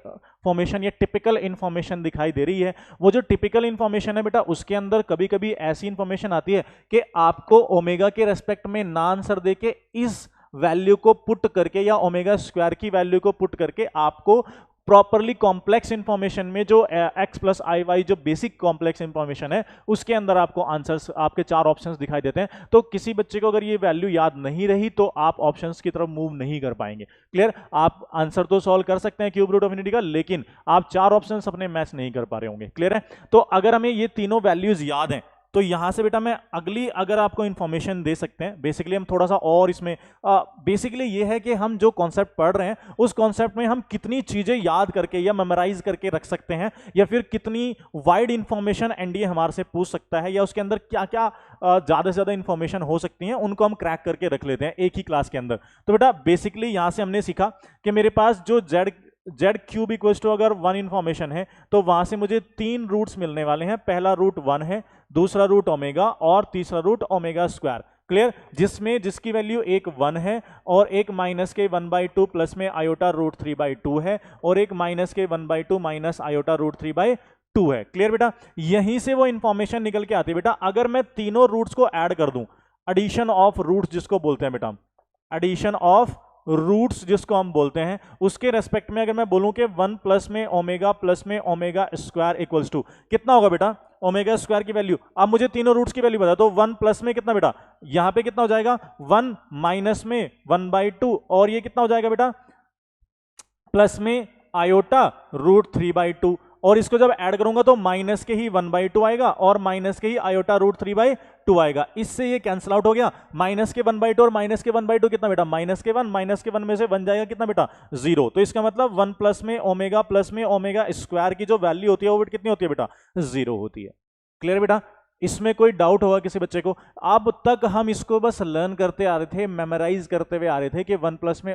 फॉर्मेशन या टिपिकल इंफॉर्मेशन दिखाई दे रही है। वो जो टिपिकल इंफॉर्मेशन है बेटा उसके अंदर कभी कभी ऐसी इंफॉर्मेशन आती है कि आपको ओमेगा के रेस्पेक्ट में ना आंसर देके इस वैल्यू को पुट करके या ओमेगा स्क्वायर की वैल्यू को पुट करके आपको प्रॉपरली कॉम्प्लेक्स इंफॉर्मेशन में जो x प्लस आई वाई जो बेसिक कॉम्प्लेक्स इंफॉर्मेशन है उसके अंदर आपको आंसर्स आपके 4 ऑप्शंस दिखाई देते हैं। तो किसी बच्चे को अगर ये वैल्यू याद नहीं रही तो आप ऑप्शंस की तरफ मूव नहीं कर पाएंगे, क्लियर। आप आंसर तो सॉल्व कर सकते हैं क्यूब रूट ऑफ यूनिटी का, लेकिन आप 4 ऑप्शंस अपने मैच नहीं कर पा रहे होंगे, क्लियर है। तो अगर हमें ये तीनों वैल्यूज याद हैं तो यहां से बेटा मैं अगली अगर आपको इंफॉर्मेशन दे सकते हैं, बेसिकली हम थोड़ा सा और इसमें बेसिकली ये है कि हम जो कॉन्सेप्ट पढ़ रहे हैं उस कॉन्सेप्ट में हम कितनी चीजें याद करके या मेमोराइज करके रख सकते हैं, या फिर कितनी वाइड इंफॉर्मेशन एनडीए हमारे से पूछ सकता है, या उसके अंदर क्या क्या ज्यादा से ज्यादा इंफॉर्मेशन हो सकती है, उनको हम क्रैक करके रख लेते हैं एक ही क्लास के अंदर। तो बेटा बेसिकली यहां से हमने सीखा कि मेरे पास जो जेड क्यूब इक्वल टू अगर 1 इंफॉर्मेशन है तो वहां से मुझे 3 रूट्स मिलने वाले हैं। पहला रूट 1 है, दूसरा रूट ओमेगा और तीसरा रूट ओमेगा स्क्वायर, क्लियर, जिसमें जिसकी वैल्यू एक 1 है और एक माइनस के 1/2 प्लस में आयोटा रूट 3/2 है और एक माइनस के 1/2 माइनस आयोटा रूट 3/2 है। क्लियर बेटा, यहीं से वो इंफॉर्मेशन निकल के आती है बेटा। अगर मैं तीनों रूट्स को ऐड कर दूं, एडिशन ऑफ रूट्स जिसको बोलते हैं बेटा, एडिशन ऑफ रूट्स जिसको हम बोलते हैं, उसके रेस्पेक्ट में अगर मैं बोलूं कि 1 प्लस में ओमेगा स्क्वायर इक्वल्स टू कितना होगा बेटा, ओमेगा स्क्वायर की वैल्यू। अब मुझे तीनों रूट्स की वैल्यू बता, तो 1 प्लस में कितना बेटा, यहां पे कितना हो जाएगा 1 माइनस में 1/2 और ये कितना हो जाएगा बेटा प्लस में आयोटा रूट 3/2 और इसको जब ऐड करूंगा तो माइनस के ही 1/2 आएगा और माइनस के ही आयोटा रूट 3/2 आएगा। इससे ये कैंसिल आउट हो गया, माइनस के 1/2 और माइनस के 1/2 कितना बेटा माइनस के 1, माइनस के 1 में से 1 जाएगा कितना बेटा 0। तो इसका मतलब 1 प्लस में ओमेगा स्क्वायर की जो वैल्यू होती है वो कितनी होती है बेटा 0 होती है। क्लियर बेटा, इसमें कोई डाउट होगा किसी बच्चे को? अब तक हम इसको बस लर्न करते आ रहे थे, मेमोराइज करते हुए आ रहे थे कि 1 प्लस में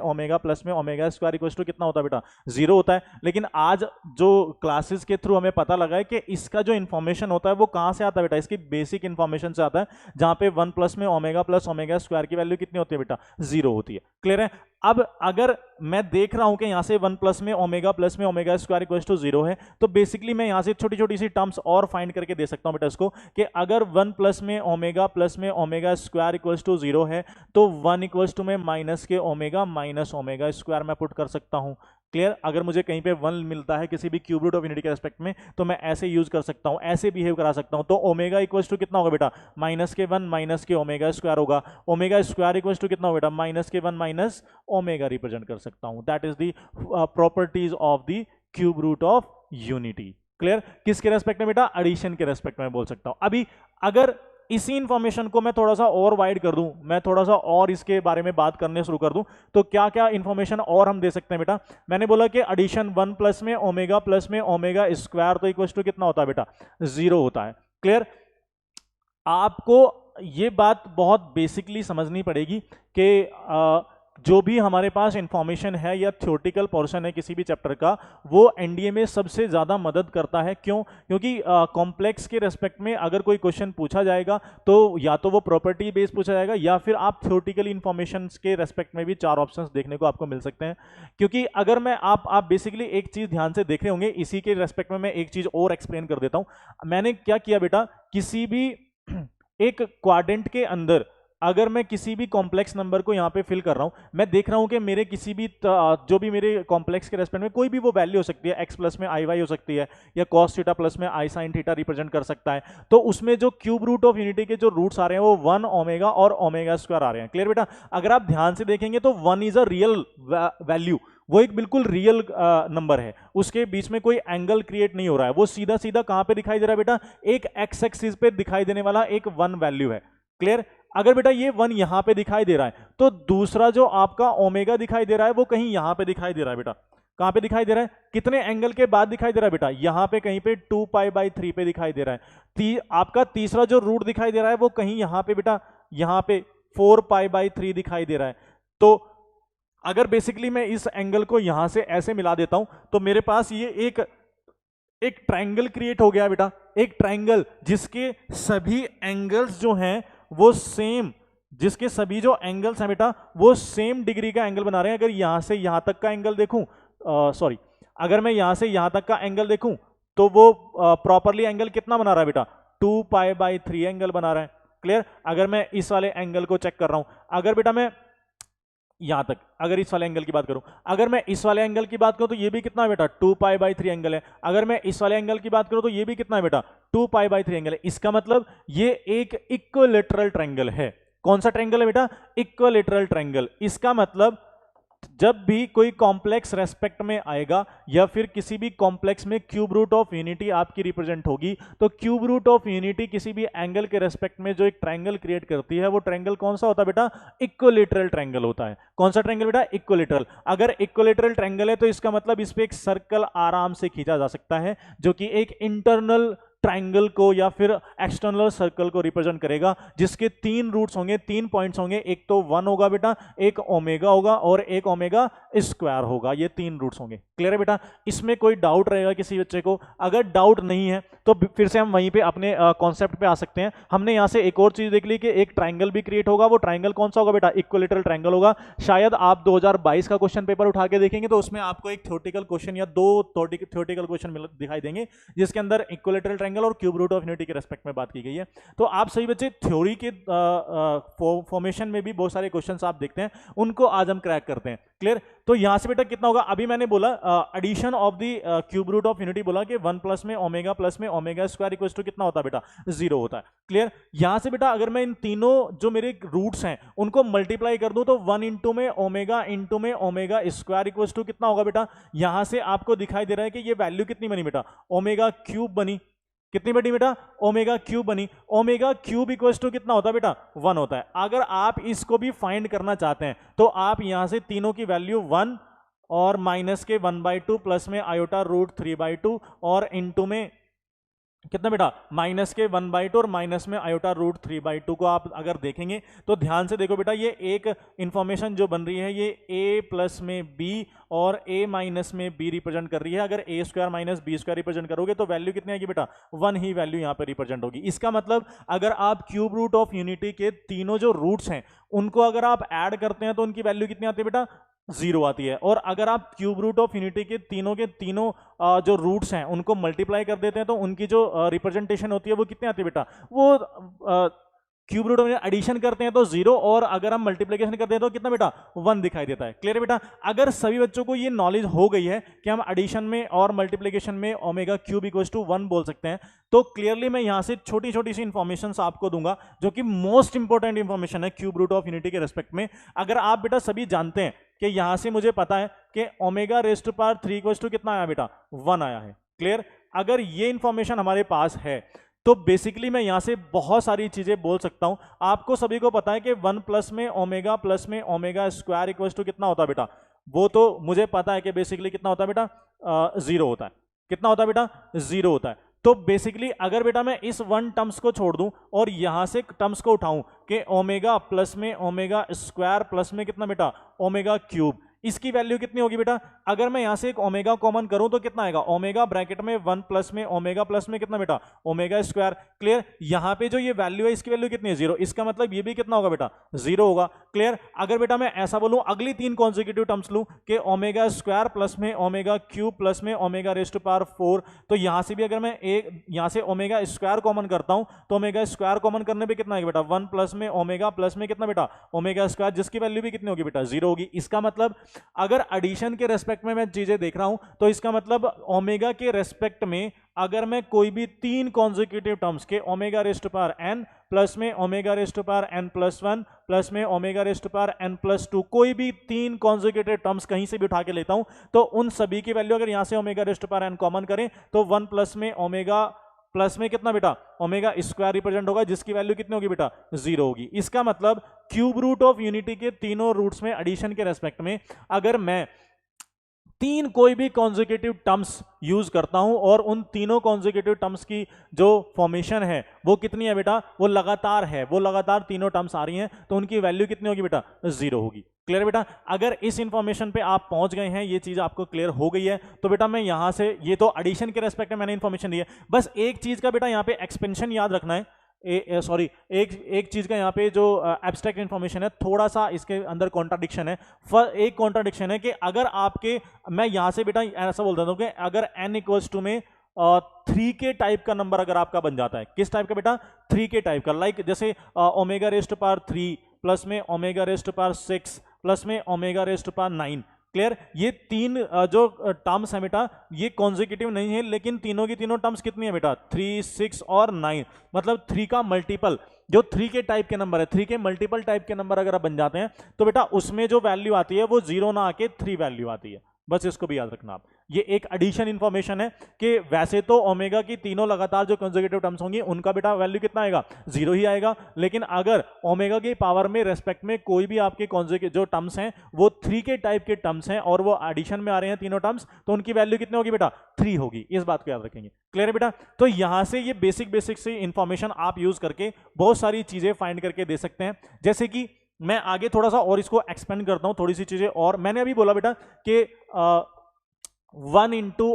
ओमेगा स्क्वायर इक्वल टू कितना होता है बेटा 0 होता है। लेकिन आज जो क्लासेस के थ्रू हमें पता लगा है कि इसका जो इन्फॉर्मेशन होता है वो कहां से आता है बेटा, इसकी बेसिक इन्फॉर्मेशन से आता है, जहां पे 1 प्लस में ओमेगा स्क्वायर की वैल्यू कितनी होती है बेटा 0 होती है। क्लियर है? अब अगर मैं देख रहा हूं कि यहां से 1 प्लस में ओमेगा स्क्वायर इक्वल टू 0 है, तो बेसिकली मैं यहां से छोटी छोटी सी टर्म्स और फाइंड करके दे सकता हूं बेटा इसको, कि अगर 1 प्लस में ओमेगा स्क्वायर इक्वल टू 0 है तो 1 इक्वल टू में माइनस के ओमेगा माइनस ओमेगा स्क्वायर मैं पुट कर सकता हूं। क्लियर, अगर मुझे कहीं पे 1 मिलता है किसी भी क्यूब रूट ऑफ यूनिटी के रेस्पेक्ट में, तो मैं ऐसे यूज कर सकता हूं, ऐसे बिहेव करा सकता हूं। तो ओमेगा इक्वल्स टू कितना होगा बेटा माइनस के 1 माइनस के ओमेगा स्क्वायर होगा, ओमेगा स्क्वायर इक्वल्स टू कितना होगा बेटा माइनस के 1 माइनस ओमेगा रिप्रेजेंट कर सकता हूं। That is the properties of the cube root of unity. Clear, किसके रेस्पेक्ट में बेटा, एडिशन के रेस्पेक्ट में बोल सकता हूं। अभी अगर इसी इंफॉर्मेशन को मैं थोड़ा सा और वाइड कर दूं, मैं थोड़ा सा और इसके बारे में बात करने शुरू कर दूं, तो क्या क्या इंफॉर्मेशन और हम दे सकते हैं बेटा? मैंने बोला कि एडिशन 1 प्लस में ओमेगा स्क्वायर तो इक्वल टू कितना होता है बेटा 0 होता है। क्लियर, आपको ये बात बहुत बेसिकली समझनी पड़ेगी कि जो भी हमारे पास इंफॉर्मेशन है या थ्योरेटिकल पोर्शन है किसी भी चैप्टर का, वो एनडीए में सबसे ज़्यादा मदद करता है। क्यों? क्योंकि कॉम्प्लेक्स के रेस्पेक्ट में अगर कोई क्वेश्चन पूछा जाएगा तो या तो वो प्रॉपर्टी बेस पूछा जाएगा या फिर आप थ्योरेटिकल इंफॉर्मेशन के रेस्पेक्ट में भी 4 ऑप्शंस देखने को आपको मिल सकते हैं। क्योंकि अगर मैं आप बेसिकली एक चीज़ ध्यान से देख रहे होंगे, इसी के रेस्पेक्ट में मैं एक चीज़ और एक्सप्लेन कर देता हूँ। मैंने क्या किया बेटा, किसी भी एक क्वाड्रेंट के अंदर अगर मैं किसी भी कॉम्प्लेक्स नंबर को यहाँ पे फिल कर रहा हूँ, मैं देख रहा हूँ कि मेरे किसी भी जो भी मेरे कॉम्प्लेक्स के रेस्पेक्ट में कोई भी वो वैल्यू हो सकती है, x प्लस में आई वाई हो सकती है या cos थीटा प्लस में आई साइन थीटा रिप्रेजेंट कर सकता है। तो उसमें जो क्यूब रूट ऑफ यूनिटी के जो रूट्स आ रहे हैं वो 1 ओमेगा और ओमेगा स्क्वायर आ रहे हैं। क्लियर बेटा, अगर आप ध्यान से देखेंगे तो 1 इज अ रियल वैल्यू, वो एक बिल्कुल रियल नंबर है, उसके बीच में कोई एंगल क्रिएट नहीं हो रहा है, वो सीधा सीधा कहां पे दिखाई दे रहा है बेटा, एक एक्स एक्सिस पे दिखाई देने वाला एक 1 वैल्यू है। क्लियर, अगर बेटा ये 1 यहां पे दिखाई दे रहा है तो दूसरा जो आपका ओमेगा दिखाई दे रहा है वो कहीं यहां पे दिखाई दे रहा है बेटा। कहां पे दिखाई दे रहा है, कितने एंगल के बाद दिखाई दे रहा है बेटा, यहां पे कहीं पे 2π/3 पे दिखाई दे रहा है। आपका तीसरा जो रूट दिखाई दे रहा है वो कहीं यहां पे बेटा, यहां पे 4π/3 दिखाई दे रहा है। तो अगर बेसिकली मैं इस एंगल को यहां से ऐसे मिला देता हूं तो मेरे पास ये एक ट्रायंगल क्रिएट हो गया बेटा, एक ट्रायंगल जिसके सभी एंगल्स जो हैं वो सेम, जिसके सभी जो एंगल्स हैं बेटा वो सेम डिग्री का एंगल बना रहे हैं। अगर यहां से यहां तक का एंगल देखूं, अगर मैं यहां से यहां तक का एंगल देखूं तो वो प्रॉपरली एंगल कितना बना रहा है बेटा 2π/3 एंगल बना रहा है। क्लियर, अगर मैं इस वाले एंगल को चेक कर रहा हूं, अगर बेटा मैं यहां तक अगर इस वाले एंगल की बात करूं, अगर मैं इस वाले एंगल की बात करूं तो ये भी कितना है बेटा 2π/3 एंगल है। अगर मैं इस वाले एंगल की बात करूं तो ये भी कितना है बेटा 2π/3 एंगल है। इसका मतलब ये एक इक्विलैटरल ट्रायंगल है। कौन सा ट्रायंगल है बेटा, इक्विलैटरल ट्रायंगल। इसका मतलब जब भी कोई कॉम्प्लेक्स रेस्पेक्ट में आएगा या फिर किसी भी कॉम्प्लेक्स में क्यूब रूट ऑफ यूनिटी आपकी रिप्रेजेंट होगी, तो क्यूब रूट ऑफ यूनिटी किसी भी एंगल के रेस्पेक्ट में जो एक ट्रायंगल क्रिएट करती है वो ट्रायंगल कौन सा होता है बेटा, इक्विलैटरल ट्रायंगल होता है। कौन सा ट्रायंगल बेटा, इक्विलैटरल। अगर इक्विलैटरल ट्रायंगल है तो इसका मतलब इस पे एक सर्कल आराम से खींचा जा सकता है जो कि एक इंटरनल ट्राइंगल को या फिर एक्सटर्नल सर्कल को रिप्रेजेंट करेगा, जिसके 3 रूट्स होंगे, 3 पॉइंट्स होंगे। एक तो 1 होगा बेटा, एक ओमेगा होगा और एक ओमेगा स्क्वायर होगा। ये 3 रूट्स होंगे। क्लियर है बेटा? इसमें कोई डाउट रहेगा किसी बच्चे को? अगर डाउट नहीं है तो फिर से हम वहीं पे अपने कॉन्सेप्ट पे आ सकते हैं। हमने यहाँ से एक और चीज देख ली कि एक ट्राइंगल भी क्रिएट होगा। वो ट्राइंगल कौन सा होगा बेटा? इक्विलैटरल ट्राइंगल होगा। शायद आप 2022 का क्वेश्चन पेपर उठा के देखेंगे तो उसमें आपको एक थ्योरेटिकल क्वेश्चन या 2 थ्योरेटिकल क्वेश्चन दिखाई देंगे, जिसके अंदर इक्विलैटरल ट्राइंगल और क्यूब रूट ऑफ यूनिटी के रेस्पेक्ट में बात की गई है। तो आप सही बच्चे थ्योरी के फॉर्मेशन में भी बहुत सारे क्वेश्चंस आप देखते हैं, उनको आज हम क्रैक करते हैं। क्लियर? तो यहां से बेटा कितना होगा? अभी मैंने बोला addition of the cube root of unity, बोला कि 1 प्लस में ओमेगा स्क्वायर इक्वल टू कितना होता है बेटा? 0 होता है। क्लियर? यहां से बेटा अगर मैं इन तीनों जो मेरे रूट्स हैं उनको मल्टीप्लाई कर दूं तो 1 इंटू में ओमेगा स्क्वायर इक्वल टू कितना होगा बेटा? यहां से आपको दिखाई दे रहा है कि ये वैल्यू कितनी बनी बेटा? ओमेगा क्यूब बनी। कितनी बनी बेटा? ओमेगा क्यूब बनी। ओमेगा क्यूब इक्वल्स टू कितना होता है बेटा? 1 होता है। अगर आप इसको भी फाइंड करना चाहते हैं तो आप यहां से तीनों की वैल्यू 1 और माइनस के 1/2 प्लस में आयोटा रूट 3/2 और इनटू में कितना बेटा? माइनस के 1/2 और माइनस में आयोटा रूट 3/2 को आप अगर देखेंगे तो ध्यान से देखो बेटा, ये एक इंफॉर्मेशन जो बन रही है ये a प्लस में b और a माइनस में b रिप्रेजेंट कर रही है। अगर a square minus b square represent करोगे तो वैल्यू कितनी आएगी बेटा? 1 ही वैल्यू यहाँ पे रिप्रेजेंट होगी। इसका मतलब अगर आप क्यूब रूट ऑफ यूनिटी के तीनों जो रूट्स हैं उनको अगर आप ऐड करते हैं तो उनकी वैल्यू कितनी आती है बेटा? 0 आती है। और अगर आप क्यूब रूट ऑफ यूनिटी के तीनों जो रूट्स हैं उनको मल्टीप्लाई कर देते हैं तो उनकी जो रिप्रेजेंटेशन होती है वो कितनी आती है बेटा? वो क्यूब रूट में एडिशन करते हैं तो 0 और अगर हम मल्टीप्लिकेशन करते हैं तो कितना बेटा? 1 दिखाई देता है। क्लियर है बेटा? अगर सभी बच्चों को ये नॉलेज हो गई है कि हम एडिशन में और मल्टीप्लिकेशन में ओमेगा क्यूब इक्वल्स टू 1 बोल सकते हैं, तो क्लियरली मैं यहां से छोटी छोटी सी इंफॉर्मेशन आपको दूंगा जो कि मोस्ट इंपॉर्टेंट इंफॉर्मेशन है क्यूब रूट ऑफ यूनिटी के रेस्पेक्ट में। अगर आप बेटा सभी जानते हैं कि यहां से मुझे पता है कि omega raised to power 3 equals to कितना आया बेटा? 1 आया है। क्लियर? अगर ये इंफॉर्मेशन हमारे पास है तो बेसिकली मैं यहां से बहुत सारी चीजें बोल सकता हूं। आपको सभी को पता है कि 1 प्लस में ओमेगा स्क्वायर इक्वल्स टू कितना होता है बेटा? वो तो मुझे पता है कि बेसिकली कितना होता है बेटा? 0 होता है। कितना होता है बेटा? 0 होता है। तो बेसिकली अगर बेटा मैं इस 1 टर्म्स को छोड़ दूं और यहां से टर्म्स को उठाऊं कि ओमेगा प्लस में ओमेगा स्क्वायर प्लस में कितना बेटा? ओमेगा क्यूब, इसकी वैल्यू कितनी होगी बेटा? अगर मैं यहां से एक ओमेगा कॉमन करूं तो कितना आएगा? ओमेगा ब्रैकेट में 1 प्लस में ओमेगा प्लस में कितना बेटा? Omega square. क्लियर? यहां पे जो ये वैल्यू है इसकी वैल्यू कितनी है? 0। इसका मतलब ये भी कितना होगा बेटा? 0 होगा। क्लियर? अगर बेटा मैं ऐसा बोलूं, अगली 3 कॉन्सेक्यूटिव टर्म्स लूं कि ओमेगा स्क्वायर प्लस में ओमेगा क्यूब प्लस में ओमेगा रेज़्ड टू पावर 4, तो यहां से भी अगर मैं एक यहां से ओमेगा स्क्वायर कॉमन करता हूं तो ओमेगा स्क्वायर कॉमन करने पे कितना आएगा बेटा? 1 प्लस में ओमेगा प्लस में कितना बेटा? ओमेगा स्क्वायर, जिसकी वैल्यू भी कितनी होगी बेटा? 0 होगी। इसका मतलब अगर एडिशन के रेस्पेक्ट में मैं चीजें देख रहा हूं तो इसका मतलब ओमेगा के रेस्पेक्ट में अगर मैं कोई भी 3 कॉन्सेक्यूटिव टर्म्स के omega raised to power n plus में omega raised to power n plus 1 plus में omega raised to power n plus 2, कोई भी 3 कॉन्सेक्यूटिव टर्म्स कहीं से भी उठा के लेता हूं तो उन सभी की वैल्यू अगर यहां से omega raised to power n common करें तो 1 प्लस में ओमेगा प्लस में कितना बेटा? ओमेगा स्क्वायर रिप्रेजेंट होगा, जिसकी वैल्यू कितनी होगी बेटा? 0 होगी। इसका मतलब क्यूब रूट ऑफ यूनिटी के तीनों रूट्स में एडिशन के रेस्पेक्ट में अगर मैं 3 कोई भी कॉन्सेक्यूटिव टर्म्स यूज करता हूं और उन तीनों कॉन्सेक्यूटिव टर्म्स की जो फॉर्मेशन है वो कितनी है बेटा? वो लगातार है, वो लगातार तीनों टर्म्स आ रही हैं, तो उनकी वैल्यू कितनी होगी बेटा? 0 होगी। क्लियर बेटा? अगर इस इंफॉर्मेशन पे आप पहुंच गए हैं, ये चीज आपको क्लियर हो गई है, तो बेटा मैं यहां से, ये तो एडिशन के रेस्पेक्ट में मैंने इंफॉर्मेशन दी है, बस एक चीज का बेटा यहाँ पे एक्सपेंशन याद रखना है। एक चीज का यहाँ पे जो एब्स्ट्रैक्ट इंफॉर्मेशन है, थोड़ा सा इसके अंदर कॉन्ट्राडिक्शन है। एक कॉन्ट्राडिक्शन है कि अगर आपके, मैं यहां से बेटा ऐसा बोल देता हूं कि अगर n इक्वल्स टू में 3 के टाइप का नंबर अगर आपका बन जाता है, किस टाइप का बेटा? 3 के टाइप का। लाइक जैसे omega raised to power 3 plus में omega raised to power 6 plus में omega raised to power 9। Clear? ये 3 जो टर्म्स है बेटा ये कॉन्सेक्यूटिव नहीं है, लेकिन तीनों की तीनों टर्म्स कितनी है बेटा? 3, 6 और 9, मतलब 3 का मल्टीपल, जो 3 के टाइप के नंबर है, 3 के मल्टीपल टाइप के नंबर अगर बन जाते हैं तो बेटा उसमें जो वैल्यू आती है वो 0 ना आके 3 वैल्यू आती है। बस इसको भी याद रखना आप। ये एक एडिशन इंफॉर्मेशन है कि वैसे तो ओमेगा की तीनों लगातार जो कंसेक्यूटिव टर्म्स होंगी उनका बेटा वैल्यू कितना आएगा, 0 ही आएगा। लेकिन अगर ओमेगा की पावर में रेस्पेक्ट में कोई भी आपके कंसेक्यूटिव जो टर्म्स हैं वो 3 के टाइप के टर्म्स हैं और वो एडिशन में आ रहे हैं तीनों टर्म्स, तो उनकी वैल्यू कितनी होगी बेटा, 3 होगी। इस बात को याद रखेंगे। क्लियर है बेटा? तो यहां से ये बेसिक से इंफॉर्मेशन आप यूज करके बहुत सारी चीजें फाइंड करके दे सकते हैं। जैसे कि मैं आगे थोड़ा सा और इसको एक्सपेंड करता हूं, थोड़ी सी चीजें और। मैंने अभी बोला बेटा कि 1 इंटू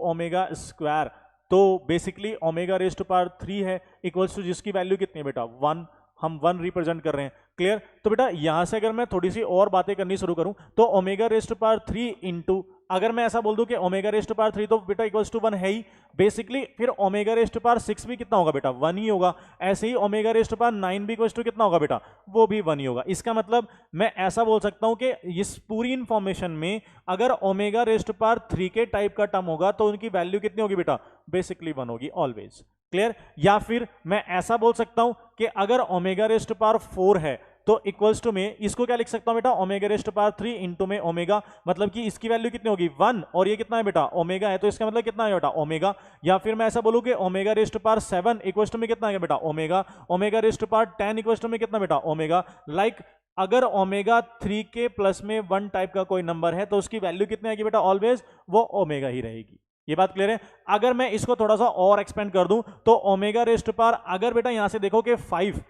ओमेगा स्क्वायर, तो basically omega raise to power 3 है इक्वल्स टू जिसकी वैल्यू कितनी है बेटा, 1। हम 1 रिप्रेजेंट कर रहे हैं। क्लियर? तो बेटा यहां से अगर मैं थोड़ी सी और बातें करनी शुरू करूं तो omega raise to power 3 into, अगर मैं ऐसा बोल दूं कि ओमेगा रेज टू पावर 3 तो बेटा इक्वल्स टू 1 है ही बेसिकली, फिर ओमेगा रेज टू पावर 6 भी कितना होगा बेटा, 1 ही होगा। ऐसे ही ओमेगा रेज टू पावर 9 भी इक्वल्स टू कितना होगा बेटा, वो भी 1 ही होगा। इसका मतलब मैं ऐसा बोल सकता हूं कि इस पूरी इंफॉर्मेशन में अगर ओमेगा रेज टू पावर 3 के टाइप का टर्म होगा तो उनकी वैल्यू कितनी होगी बेटा, बेसिकली 1 होगी ऑलवेज। क्लियर? या फिर मैं ऐसा बोल सकता हूं कि अगर ओमेगा रेज टू पावर 4 है तो इक्वल्स टू में इसको क्या लिख सकता हूं बेटा, omega raise to power 3 into में ओमेगा, मतलब कि इसकी वैल्यू कितनी होगी, 1, और ये कितना है बेटा, ओमेगा है, तो इसका मतलब कितना है बेटा, ओमेगा। या फिर मैं ऐसा बोलूं कि omega raise to power 7 equals to में कितना है बेटा, omega. Omega raise to power 10 equals to में कितना बेटा, ओमेगा। लाइक अगर ओमेगा 3 के प्लस में 1 टाइप का कोई नंबर है तो उसकी वैल्यू कितनी आएगी बेटा, ऑलवेज वो ओमेगा ही रहेगी। ये बात क्लियर है? अगर मैं इसको थोड़ा सा और एक्सपेंड कर दूं तो ओमेगा रेज टू पावर, अगर बेटा यहां से देखो कि 5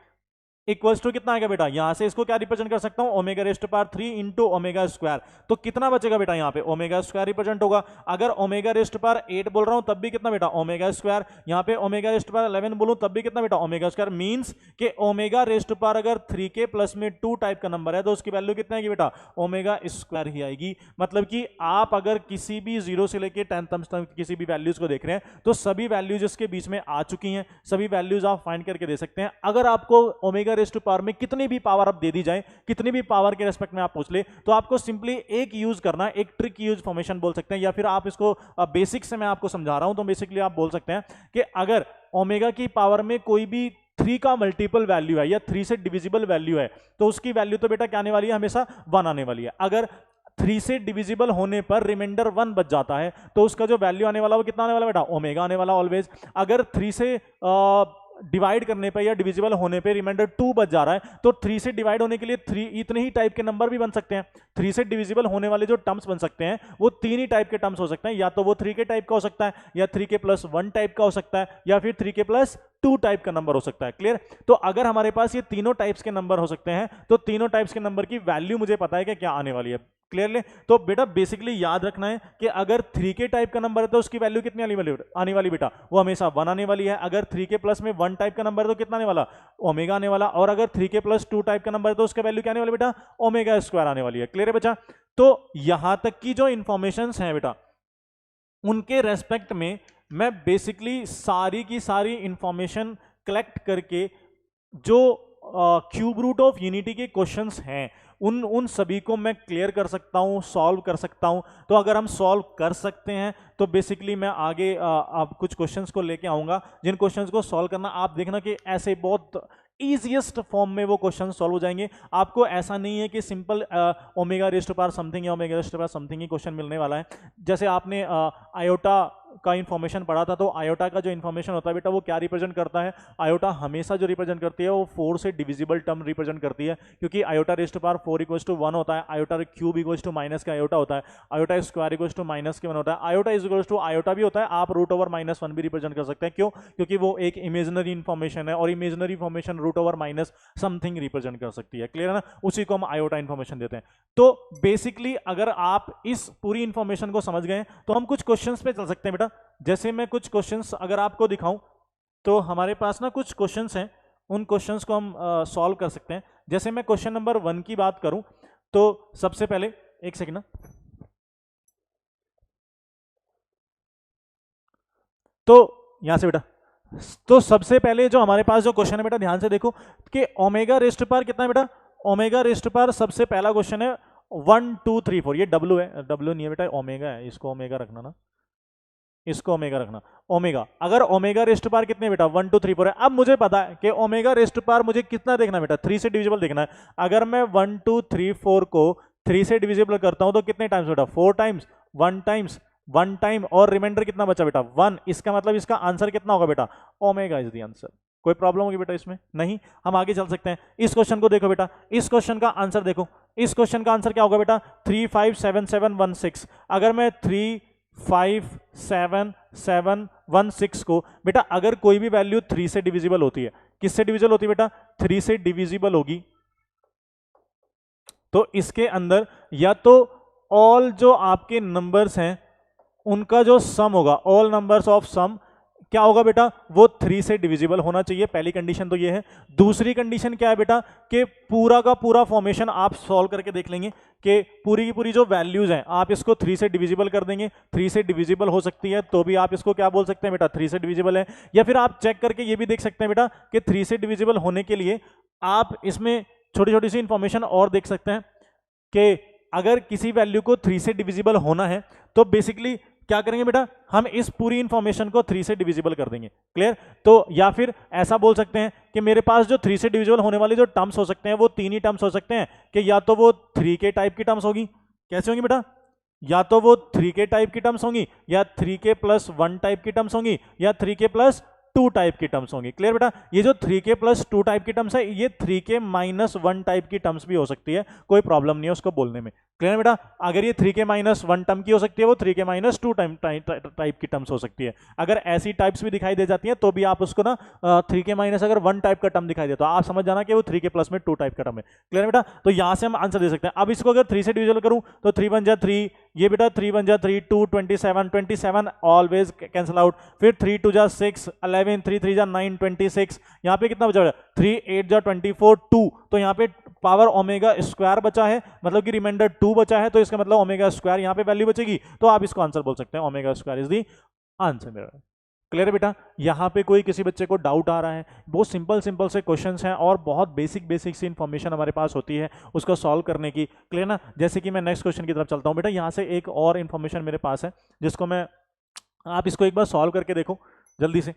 इक्वल्स टू कितना आएगा बेटा, यहां से इसको क्या रिप्रेजेंट कर सकता हूं, omega raise to power 3 into omega square, तो कितना बचेगा बेटा, यहां पे ओमेगा स्क्वायर रिप्रेजेंट होगा। अगर ओमेगा रेज टू पावर 8 बोल रहा हूं तब भी कितना बेटा, ओमेगा स्क्वायर। यहां पे ओमेगा रेज टू पावर 11 बोलूं तब भी कितना बेटा, ओमेगा स्क्वायर। मींस कि ओमेगा रेज टू पावर अगर 3 के प्लस में 2 टाइप का नंबर है तो उसकी वैल्यू कितनी आएगी बेटा, ओमेगा स्क्वायर ही आएगी। मतलब कि आप अगर किसी भी 0 से लेके 10 तक किसी भी वैल्यूज को देख रहे हैं तो सभी वैल्यूज इसके बीच में आ चुकी हैं, सभी वैल्यूज आप फाइंड करके दे सकते हैं। अगर आपको ओमेगा रेज टू पावर में कितनी भी पावर आप दे दी जाए, कितनी भी पावर के रेस्पेक्ट में आप पूछ ले, तो आपको सिंपली एक यूज करना है, एक ट्रिक यूज फॉर्मेशन बोल सकते हैं, या फिर आप इसको बेसिक से मैं आपको समझा रहा हूं तो बेसिकली आप बोल सकते हैं कि अगर ओमेगा की पावर में कोई भी 3 का मल्टीपल वैल्यू है या 3 से डिविजिबल वैल्यू है तो उसकी वैल्यू तो बेटा क्या आने वाली है, हमेशा 1 आने वाली है। अगर 3 से डिविजिबल होने पर रिमाइंडर 1 बच जाता है तो उसका जो वैल्यू आने वाला वो कितना आने वाला बेटा, ओमेगा आने वाला ऑलवेज। अगर 3 से डिवाइड करने पे या डिविजिबल होने पे रिमाइंडर 2 बच जा रहा है तो 3 से डिवाइड होने के लिए 3 इतने ही टाइप के नंबर भी बन सकते हैं। 3 से डिविजिबल होने वाले जो टर्म्स बन सकते हैं वो 3 ही टाइप के टर्म्स हो सकते हैं, या तो वो 3 के टाइप का हो सकता है, या 3 के प्लस 1 टाइप का हो सकता है, या फिर 3 के प्लस 2 टाइप का नंबर हो सकता है। क्लियर? तो अगर हमारे पास ये तीनों टाइप्स के नंबर हो सकते हैं तो तीनों टाइप्स के नंबर की वैल्यू मुझे पता है कि क्या आने वाली है। क्लियरली? तो बेटा बेसिकली याद रखना है कि अगर 3 के टाइप का नंबर है तो उसकी वैल्यू कितनी आने वाली बेटा, वो हमेशा 1 आने वाली है। अगर 3 के प्लस में 1 टाइप का नंबर है तो कितना आने वाला, ओमेगा आने वाला। और अगर 3 के प्लस 2 टाइप का नंबर है तो उसका वैल्यू क्या आने वाली बेटा, ओमेगा स्क्वायर आने वाली है। क्लियर है बच्चा? तो यहां तक की जो इंफॉर्मेशन है बेटा उनके रेस्पेक्ट में मैं बेसिकली सारी की सारी इंफॉर्मेशन कलेक्ट करके जो क्यूब रूट ऑफ यूनिटी के क्वेश्चंस हैं उन सभी को मैं क्लियर कर सकता हूं, सॉल्व कर सकता हूं। तो अगर हम सॉल्व कर सकते हैं तो बेसिकली मैं आगे आप कुछ क्वेश्चंस को लेके आऊंगा जिन क्वेश्चंस को सॉल्व करना आप देखना कि ऐसे बहुत ईजीएस्ट फॉर्म में वो क्वेश्चन सॉल्व हो जाएंगे। आपको ऐसा नहीं है कि simple omega raise to power something या omega raise to power something ही क्वेश्चन मिलने वाला है। जैसे आपने आयोटा का इंफॉर्मेशन पढ़ा था तो आयोटा का जो इंफॉर्मेशन होता है बेटा वो क्या रिप्रेजेंट करता है, आयोटा हमेशा जो रिप्रेजेंट करती है वो 4 से डिविजिबल टर्म रिप्रेजेंट करती है, क्योंकि iota raise to power 4 equals to 1 होता है, iota cube equals to minus का आयोटा होता है, iota square equals to minus के 1 होता है, iota is equals to iota भी होता है, आप रूट ओवर माइनस 1 भी रिप्रेजेंट कर सकते हैं। क्यों? क्योंकि वो एक इमेजिनरी इंफॉर्मेशन है और imaginary information root over minus something represent कर सकती है। क्लियर है ना? उसी को हम आयोटा इंफॉर्मेशन देते हैं। तो बेसिकली अगर आप इस पूरी इंफॉर्मेशन को समझ गए तो हम कुछ क्वेश्चंस पे चल सकते हैं बेटा। जैसे मैं कुछ क्वेश्चंस अगर आपको दिखाऊं तो हमारे पास ना कुछ क्वेश्चंस हैं, उन क्वेश्चंस को हम सॉल्व कर सकते हैं। जैसे मैं क्वेश्चन नंबर 1 की बात करूं तो सबसे पहले एक सेकंड ना, तो यहां से बेटा तो सबसे पहले जो हमारे पास जो क्वेश्चन है बेटा ध्यान से देखो कि ओमेगा रेज़ टू पावर कितना है बेटा, ओमेगा रेज़ टू पावर सबसे पहला क्वेश्चन है 1 2 3 4, ये डब्ल्यू है, डब्ल्यू नहीं है बेटा ओमेगा है, इसको ओमेगा रखना ना, इसको ओमेगा रखना। ओमेगा अगर ओमेगा रेज़ टू पावर कितने बेटा 1 2 3 4 है। अब मुझे पता है कि ओमेगा रेज़ टू पावर मुझे कितना देखना बेटा 3 से डिविजिबल देखना है। अगर मैं 1 2 3 4 को 3 से डिविजिबल करता हूं तो कितने टाइम्स बेटा 4 टाइम्स, 1 टाइम्स, 1 टाइम और रिमाइंडर कितना बचा बेटा 1। इसका मतलब इसका आंसर कितना होगा बेटा ओमेगा इज द आंसर। कोई प्रॉब्लम होगी बेटा इसमें? नहीं। हम आगे चल सकते हैं। इस क्वेश्चन को देखो बेटा, इस क्वेश्चन का आंसर देखो। इस क्वेश्चन का आंसर क्या होगा बेटा 357716। अगर मैं 3577716 को बेटा अगर कोई भी वैल्यू 3 से डिविजिबल होती है, किससे डिविजिबल होती है बेटा 3 से डिविजिबल होगी, तो इसके अंदर या तो ऑल जो आपके नंबर्स हैं उनका जो सम होगा, ऑल नंबर्स ऑफ सम क्या होगा बेटा वो 3 से डिविजिबल होना चाहिए। पहली कंडीशन तो ये है। दूसरी कंडीशन क्या है बेटा कि पूरा का पूरा फॉर्मेशन आप सॉल्व करके देख लेंगे कि पूरी की पूरी जो वैल्यूज हैं आप इसको 3 से डिविजिबल कर देंगे। 3 से डिविजिबल हो सकती है तो भी आप इसको क्या बोल सकते हैं बेटा 3 से डिविजिबल है। या फिर आप चेक करके ये भी देख सकते हैं बेटा कि 3 से डिविजिबल होने के लिए आप इसमें छोटी छोटी सी इंफॉर्मेशन और देख सकते हैं कि अगर किसी वैल्यू को 3 से डिविजिबल होना है तो बेसिकली क्या करेंगे बेटा हम इस पूरी इंफॉर्मेशन को 3 से डिविजिबल कर देंगे। क्लियर? तो या फिर ऐसा बोल सकते हैं कि मेरे पास जो 3 से डिविजिबल होने वाले जो टर्म्स हो सकते हैं वो 3 ही टर्म्स हो सकते हैं कि या तो वो 3 के टाइप की टर्म्स होगी। कैसे होंगी बेटा? या तो वो 3 के टाइप की टर्म्स होंगी, या 3 के प्लस 1 टाइप की टर्म्स होंगी, या 3 के प्लस 2 टाइप की टर्म्स होंगी। क्लियर बेटा? ये जो 3 के प्लस 2 टाइप की टर्म्स है ये 3 के माइनस 1 टाइप की टर्म्स भी हो सकती है, कोई प्रॉब्लम नहीं है उसको बोलने में। क्लियर बेटा? अगर ये 3 के माइनस 1 टर्म की हो सकती है वो 3 के माइनस 2 टाइप की टर्म्स हो सकती है। अगर ऐसी टाइप्स भी दिखाई दे जाती है तो भी आप उसको ना 3 के माइनस अगर 1 टाइप का टर्म दिखाई दे तो आप समझ जाना कि वो 3 के प्लस में 2 टाइप का टर्म है। क्लियर बेटा? तो यहां से हम आंसर दे सकते हैं। अब इसको अगर 3 से डिविजन करूं तो 3 बन जा 3, ये बेटा 3 बन जा 3, 2 27, 27 ऑलवेज कैंसिल आउट, फिर 3 2 जा 6, 11, 3 3 जा 9, 26, यहाँ पे कितना बचा 3 8 जा 24, 2, तो यहाँ पे पावर ओमेगा स्क्वायर बचा है, मतलब कि रिमाइंडर 2 बचा है, तो इसका मतलब ओमेगा स्क्वायर यहाँ पे वैल्यू बचेगी, तो आप इसको आंसर बोल सकते हैं omega square is the answer मेरा। क्लियर है बेटा? यहाँ पे कोई किसी बच्चे को डाउट आ रहा है? बहुत सिंपल सिंपल से क्वेश्चंस हैं और बहुत बेसिक सी इन्फॉर्मेशन हमारे पास होती है उसको सॉल्व करने की। क्लियर ना? जैसे कि मैं नेक्स्ट क्वेश्चन की तरफ चलता हूँ बेटा, यहाँ से एक और इन्फॉर्मेशन मेरे पास है जिसको मैं, आप इसको एक बार सॉल्व करके देखो जल्दी से।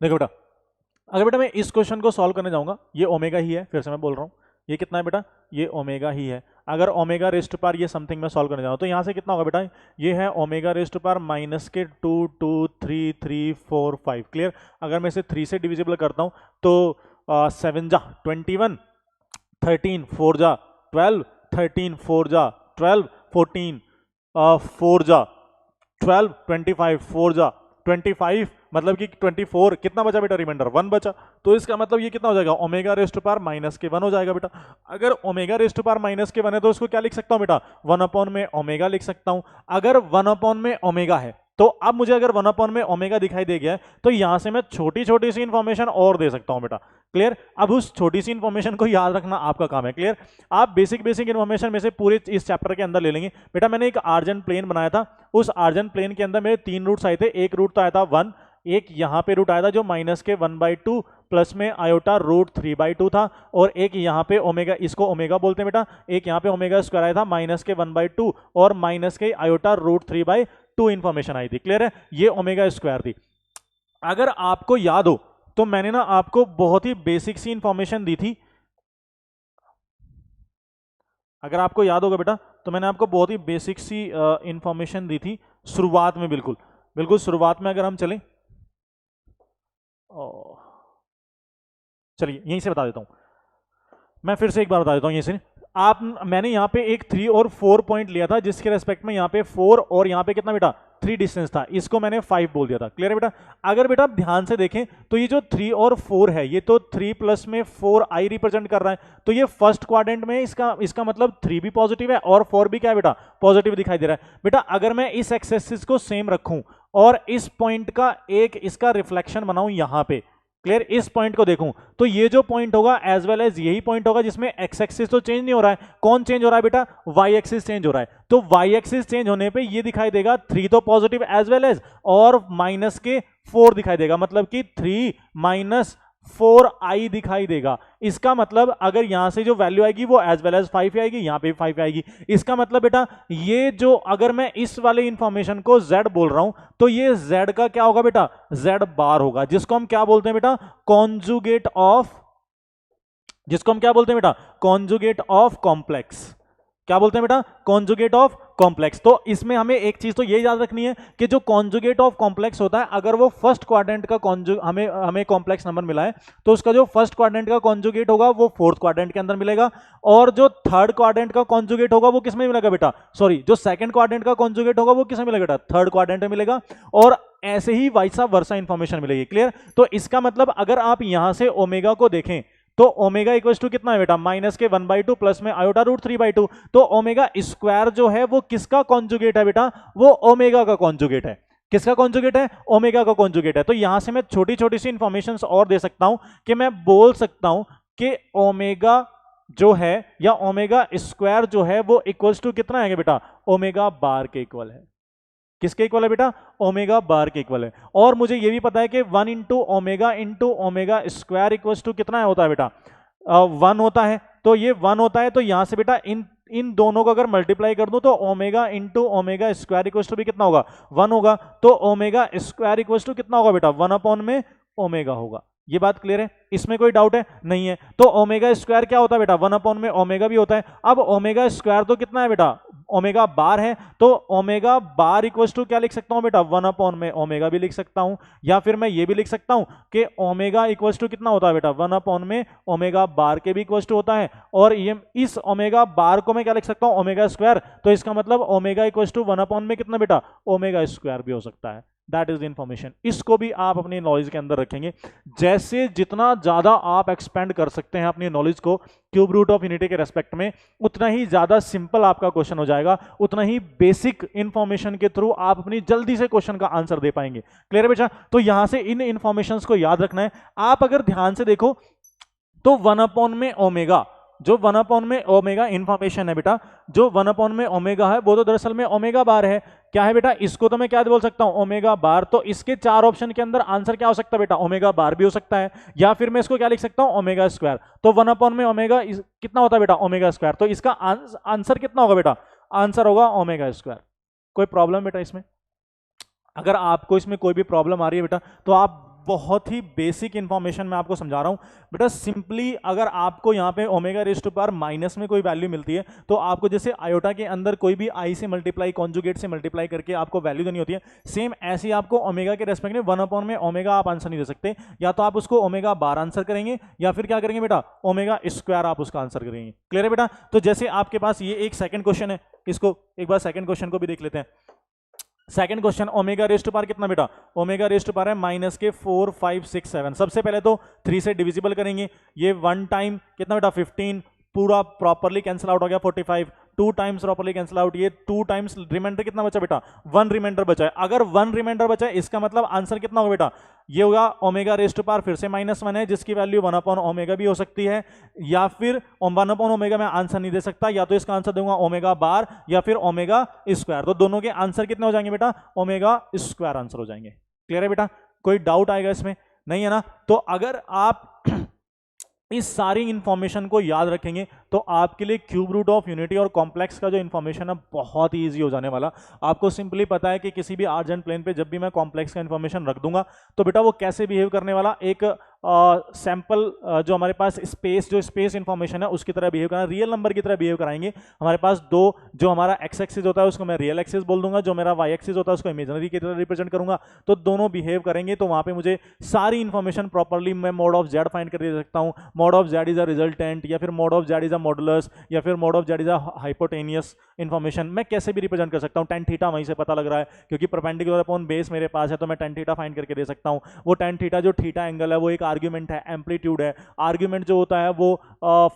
देखो बेटा, अगर बेटा मैं इस क्वेश्चन को सॉल्व करने जाऊंगा, ये ओमेगा ही है, फिर से मैं बोल रहा हूँ ये कितना है बेटा, ये ओमेगा ही है। अगर ओमेगा रेस्ट पर ये समथिंग मैं सॉल्व करने जाऊँ तो यहाँ से कितना होगा बेटा, ये है ओमेगा रेस्ट पर माइनस के 2 2 3 3 4 5। क्लियर? अगर मैं इसे 3 से डिविजिबल करता हूँ तो 7 जा 21, 13 4 जा 12, 13 4 जा 12, 14 4 जा 12, 25 4 जा 25, मतलब कि 24, कितना बचा बेटा रिमाइंडर 1 बचा, तो इसका मतलब ये कितना हो जाएगा omega raised to power minus के 1 हो जाएगा बेटा। अगर omega raised to power minus के 1 है तो उसको क्या लिख सकता हूँ बेटा 1 अपॉन में ओमेगा लिख सकता हूँ। अगर 1 अपॉन में ओमेगा है तो अब मुझे अगर 1 अपॉन में ओमेगा दिखाई दे गया है तो यहां से मैं छोटी छोटी सी इंफॉर्मेशन और दे सकता हूं बेटा। क्लियर? अब उस छोटी सी इंफॉर्मेशन को याद रखना आपका काम है। क्लियर? आप बेसिक इंफॉर्मेशन में से पूरे इस चैप्टर के अंदर ले लेंगे। बेटा मैंने एक आर्जन प्लेन बनाया था, उस आर्जन प्लेन के अंदर मेरे 3 रूट्स आए थे। एक रूट तो आया था 1, एक यहाँ पे रूट आया था जो माइनस के 1/2 प्लस में आयोटा रूट 3/2 था, और एक यहाँ पे ओमेगा, इसको ओमेगा बोलते हैं बेटा, एक यहाँ पे ओमेगा स्क्वायर आया था माइनस के 1/2 और माइनस के आयोटा रूट 3/2 इंफॉर्मेशन आई थी। क्लियर है? ये ओमेगा स्क्वायर थी। अगर आपको याद हो तो मैंने ना आपको बहुत ही बेसिक सी इंफॉर्मेशन दी थी, अगर आपको याद होगा बेटा तो मैंने आपको बहुत ही बेसिक सी इंफॉर्मेशन दी थी शुरुआत में, बिल्कुल बिल्कुल शुरुआत में। अगर हम चलें, चलिए यहीं से बता देता हूं, मैं फिर से एक बार बता देता हूं यहीं से। आप, मैंने यहाँ पे एक 3 और 4 पॉइंट लिया था जिसके रेस्पेक्ट में यहाँ पे 4 और यहाँ पे कितना बेटा 3 डिस्टेंस था, इसको मैंने 5 बोल दिया था। क्लियर है बेटा? अगर बेटा आप ध्यान से देखें तो ये जो 3 और 4 है ये तो 3 प्लस में 4 आई रिप्रेजेंट कर रहा है, तो ये फर्स्ट क्वाड्रेंट में इसका मतलब 3 भी पॉजिटिव है और 4 भी क्या है बेटा पॉजिटिव दिखाई दे रहा है। बेटा अगर मैं इस एक्सेसिस को सेम रखूं और इस पॉइंट का एक इसका रिफ्लेक्शन बनाऊं यहाँ पे, क्लियर, इस पॉइंट को देखूं तो ये जो पॉइंट होगा एज वेल एज यही पॉइंट होगा जिसमें एक्स एक्सिस तो चेंज नहीं हो रहा है। कौन चेंज हो रहा है बेटा? वाई एक्सिस चेंज हो रहा है। तो वाई एक्सिस चेंज होने पे ये दिखाई देगा 3 तो पॉजिटिव एज वेल एज और माइनस के 4 दिखाई देगा, मतलब कि 3 माइनस 4i दिखाई देगा। इसका मतलब अगर यहां से जो वैल्यू आएगी वो एज वेल एज 5 आएगी, यहां पे 5 आएगी। इसका मतलब बेटा ये जो अगर मैं इस वाले इंफॉर्मेशन को z बोल रहा हूं तो ये z का क्या होगा बेटा, z बार होगा, जिसको हम क्या बोलते हैं बेटा, कॉन्जुगेट ऑफ, जिसको हम क्या बोलते हैं बेटा, कॉन्जुगेट ऑफ कॉम्प्लेक्स। क्या बोलते हैं बेटा, कॉन्जुगेट ऑफ कॉम्प्लेक्स। तो इसमें हमें एक चीज तो ये याद रखनी है कि जो कॉन्जुगेट ऑफ कॉम्प्लेक्स होता है, अगर वो फर्स्ट क्वाड्रेंट का हमें कॉम्प्लेक्स नंबर मिला है तो उसका जो फर्स्ट क्वाड्रेंट का कॉन्जुगेट होगा वो फोर्थ क्वाड्रेंट के अंदर मिलेगा, और जो थर्ड क्वाड्रेंट का कॉन्जुगेट होगा वो किसमें मिलेगा बेटा, सॉरी जो सेकंड क्वाड्रेंट का कॉन्जुगेट होगा वो किसमें मिलेगा बेटा, थर्ड क्वाड्रेंट में मिलेगा, और ऐसे ही वाइसा वर्सा इंफॉर्मेशन मिलेगी। क्लियर। तो इसका मतलब अगर आप यहां से ओमेगा को देखें तो ओमेगा इक्वल टू कितना है बेटा, माइनस के 1/2 प्लस में आयोटा रूट 3/2। तो ओमेगा स्क्वायर जो है वो किसका कॉन्जुगेट है बेटा, वो ओमेगा का कॉन्जुगेट है। किसका कॉन्जुगेट है, ओमेगा का कॉन्जुगेट है। तो यहां से मैं छोटी छोटी सी इंफॉर्मेशन और दे सकता हूं कि मैं बोल सकता हूं कि ओमेगा जो है या ओमेगा स्क्वायर जो है वो इक्वल टू कितना है बेटा, ओमेगा बार के इक्वल है। किसके इक्वल है बेटा, ओमेगा बार के इक्वल है। और मुझे ये भी पता है कि 1 into omega square equal to कितना होता है बेटा, 1 होता है। तो ये 1 होता है, तो यहां से बेटा इन दोनों को अगर मल्टीप्लाई कर दूं तो omega into omega square equal to भी कितना होगा, 1 होगा। तो ओमेगा स्क्वायर इक्वल टू कितना होगा बेटा, 1 में ओमेगा होगा। ये बात क्लियर है, इसमें कोई डाउट है, नहीं है। तो ओमेगा स्क्वायर क्या होता है बेटा, 1 में ओमेगा भी होता है। अब ओमेगा स्क्वायर तो कितना है बेटा, ओमेगा बार है, तो ओमेगा बार इक्वल्स टू क्या लिख सकता हूं बेटा, 1 में ओमेगा भी लिख सकता हूं, या फिर मैं ये भी लिख सकता हूं कि ओमेगा इक्वल्स टू कितना होता है बेटा, 1 में ओमेगा बार के भी इक्वल्स टू होता है। और ये इस ओमेगा बार को मैं क्या लिख सकता हूं, ओमेगा स्क्वायर। तो इसका मतलब ओमेगा इक्वल्स टू 1 में कितना बेटा, ओमेगा स्क्वायर भी हो सकता है। That is the information. इसको भी आप अपनी नॉलेज के अंदर रखेंगे। जैसे जितना ज्यादा आप एक्सपेंड कर सकते हैं अपनी नॉलेज को क्यूब रूट ऑफ यूनिटी के रेस्पेक्ट में, उतना ही ज्यादा सिंपल आपका क्वेश्चन हो जाएगा, उतना ही बेसिक इंफॉर्मेशन के थ्रू आप अपनी जल्दी से क्वेश्चन का आंसर दे पाएंगे। क्लियर है बेटा। तो यहां से इन इंफॉर्मेशन को याद रखना है। आप अगर ध्यान से देखो तो 1 में ओमेगा, जो 1 में ओमेगा इंफॉर्मेशन है बेटा, जो 1 में ओमेगा है वो तो दरअसल में ओमेगा बार है। क्या है बेटा, इसको तो मैं क्या बोल सकता हूं, ओमेगा बार। तो इसके 4 ऑप्शन के अंदर आंसर क्या हो सकता है बेटा, ओमेगा बार भी हो सकता है, या फिर मैं इसको क्या लिख सकता हूं, ओमेगा स्क्वायर। तो 1 में ओमेगा कितना होता है बेटा, ओमेगा स्क्वायर। तो इसका आंसर कितना होगा बेटा, आंसर होगा ओमेगा स्क्वायर। कोई प्रॉब्लम बेटा इसमें? अगर आपको इसमें कोई भी प्रॉब्लम आ रही है बेटा तो आप, बहुत ही बेसिक इंफॉर्मेशन मैं आपको समझा रहा हूं बेटा। सिंपली अगर आपको यहां पे omega raise to power minus में कोई वैल्यू मिलती है तो आपको जैसे आयोटा के अंदर कोई भी आई से मल्टीप्लाई, कॉन्जुगेट से मल्टीप्लाई करके आपको वैल्यू देनी होती है, सेम ऐसे ही आपको ओमेगा के रेस्पेक्ट में 1 में ओमेगा आप आंसर नहीं दे सकते। या तो आप उसको ओमेगा बार आंसर करेंगे, या फिर क्या करेंगे बेटा, ओमेगा स्क्वायर आप उसका आंसर करेंगे। क्लियर है बेटा। तो जैसे आपके पास ये एक सेकंड क्वेश्चन है, इसको एक बार सेकंड क्वेश्चन को भी देख लेते हैं। Second question, omega raise to power कितना बेटा, ओमेगा रेज़ टू पावर है माइनस के 4 5 6 7। सबसे पहले तो 3 से डिविजिबल करेंगे, ये 1 टाइम कितना बेटा 15, पूरा प्रॉपरली कैंसिल आउट हो गया 45, 2 टाइम्स प्रॉपरली कैंसिल आउट, ये 2 टाइम्स रिमाइंडर कितना बचा बेटा, 1 रिमाइंडर बचा है। अगर 1 रिमाइंडर बचा है इसका मतलब आंसर कितना होगा बेटा, ये होगा ओमेगा रेज़ टू पावर फिर से -1 है, जिसकी वैल्यू 1 ओमेगा भी हो सकती है, या फिर 1 ओमेगा में आंसर नहीं दे सकता, या तो इसका आंसर दूंगा ओमेगा बार या फिर ओमेगा स्क्वायर। तो दोनों के आंसर कितने हो जाएंगे बेटा, ओमेगा स्क्वायर आंसर हो जाएंगे। क्लियर है बेटा। कोई डाउट आएगा इसमें? नहीं है ना। तो अगर आप इस सारी इंफॉर्मेशन को याद रखेंगे तो आपके लिए क्यूब रूट ऑफ यूनिटी और कॉम्प्लेक्स का जो इंफॉर्मेशन है बहुत ही इजी हो जाने वाला। आपको सिंपली पता है कि किसी भी आर्जेंट प्लेन पे जब भी मैं कॉम्प्लेक्स का इंफॉर्मेशन रख दूंगा तो बेटा वो कैसे बिहेव करने वाला, एक सैंपल जो हमारे पास स्पेस इंफॉर्मेशन है उसकी तरह बिहेव करना, रियल नंबर की तरह बिहेव कराएंगे। हमारे पास दो, जो हमारा एक्स एक्सिस होता है उसको मैं रियल एक्सिस बोल दूंगा, जो मेरा वाई एक्सिस होता है उसको इमेजिनरी की तरह रिप्रेजेंट करूंगा। तो दोनों बिहेव करेंगे तो वहां पे मुझे सारी इंफॉर्मेशन प्रॉपरली मैं मोड ऑफ जेड फाइंड कर दे सकता हूं। Mode of Z is a resultant, या फिर mode of Z is a modulus, या फिर mode of Z is a hypotenuse information मैं कैसे भी रिप्रेजेंट कर सकता हूं। टेन थीटा वहीं से पता लग रहा है क्योंकि परपेंडिकुलर अपॉन बेस मेरे पास है, तो मैं टेन थीटा फाइंड करके दे सकता हूं। वो टेन थीटा जो थीटा एंगल है वो एक आर्ग्यूमेंट है, एम्पलीट्यूड है। आर्ग्यूमेंट जो होता है वो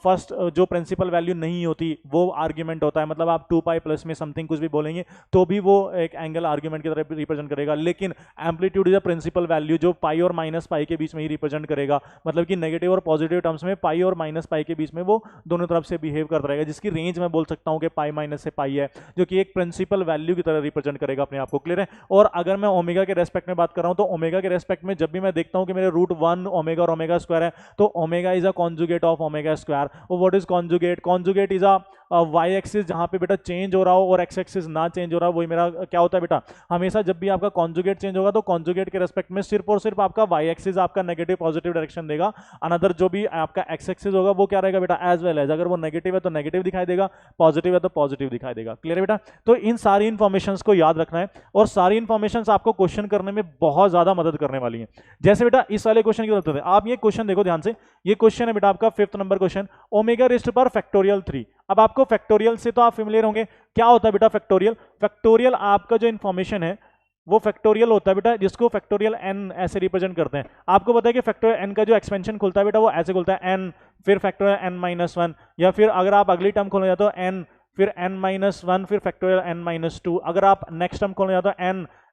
फर्स्ट जो प्रिंसिपल वैल्यू नहीं होती वो आर्ग्यूमेंट होता है, मतलब आप 2 पाई प्लस में समथिंग कुछ भी बोलेंगे तो भी वो एक एंगल आर्ग्यूमेंट की तरह रिप्रेजेंट करेगा। लेकिन amplitude is a principal value जो पाई और माइनस पाई के बीच में ही रिप्रेजेंट करेगा, मतलब कि नेगेटिव और पॉजिटिव टर्म्स में पाई और माइनस पाई के बीच में वो दोनों तरफ से बिहेव करता रहेगा, जिसकी रेंज मैं बोल सकता हूं कि पाई माइनस से पाई है, जो कि एक प्रिंसिपल वैल्यू की तरह रिप्रेजेंट करेगा अपने आप को। क्लियर है। और अगर मैं ओमेगा के रेस्पेक्ट में बात कर रहा हूं तो ओमेगा के रेस्पेक्ट में जब भी मैं देखता हूं कि मेरे रूट 1 ओमेगा और ओमेगा स्क्वायर है, तो omega is a conjugate of omega square. और what is conjugate? Conjugate is a y axis जहां पे बेटा चेंज हो रहा हो और एक्स एक्सिस ना चेंज हो रहा हो, वही मेरा क्या होता है बेटा, हमेशा जब भी आपका कॉन्जुगेट चेंज होगा तो कॉन्जुगेट के रेस्पेक्ट में सिर्फ और सिर्फ आपका वाई एक्सिस आपका नेगेटिव पॉजिटिव डायरेक्शन देगा, अनदर जो भी आपका एक्स एक्सिस होगा वो क्या रहेगा बेटा, एज वेल एज, अगर वो नेगेटिव है तो नेगेटिव दिखाई देगा, पॉजिटिव है तो पॉजिटिव दिखाई देगा। क्लियर है बेटा? तो इन सारी इंफॉर्मेशन को याद रखना है और सारी इंफॉर्मेशन आपको क्वेश्चन करने में बहुत ज्यादा मदद करने वाली है। जैसे बेटा इस वाले क्वेश्चन की जरूरत है, आप ये क्वेश्चन देखो ध्यान से, ये क्वेश्चन है बेटा आपका 5th number question, omega raised power factorial 3। अब आपको फैक्टोरियल से तो आप फेमिलियर होंगे, क्या होता है बेटा फैक्टोरियल? फैक्टोरियल आपका जो इन्फॉर्मेशन है वो फैक्टोरियल होता है बेटा, जिसको फैक्टोरियल n ऐसे रिप्रेजेंट करते हैं। आपको पता है कि फैक्टोरियल n का जो एक्सपेंशन खुलता है बेटा वो ऐसे खुलता है n फिर फैक्टोरियल n-1, या फिर अगर आप अगली टर्म खोलने जाते हो n फिर n-1 फिर फैक्टोरियल n-2, अगर आप नेक्स्ट टर्म खोलने जाते हो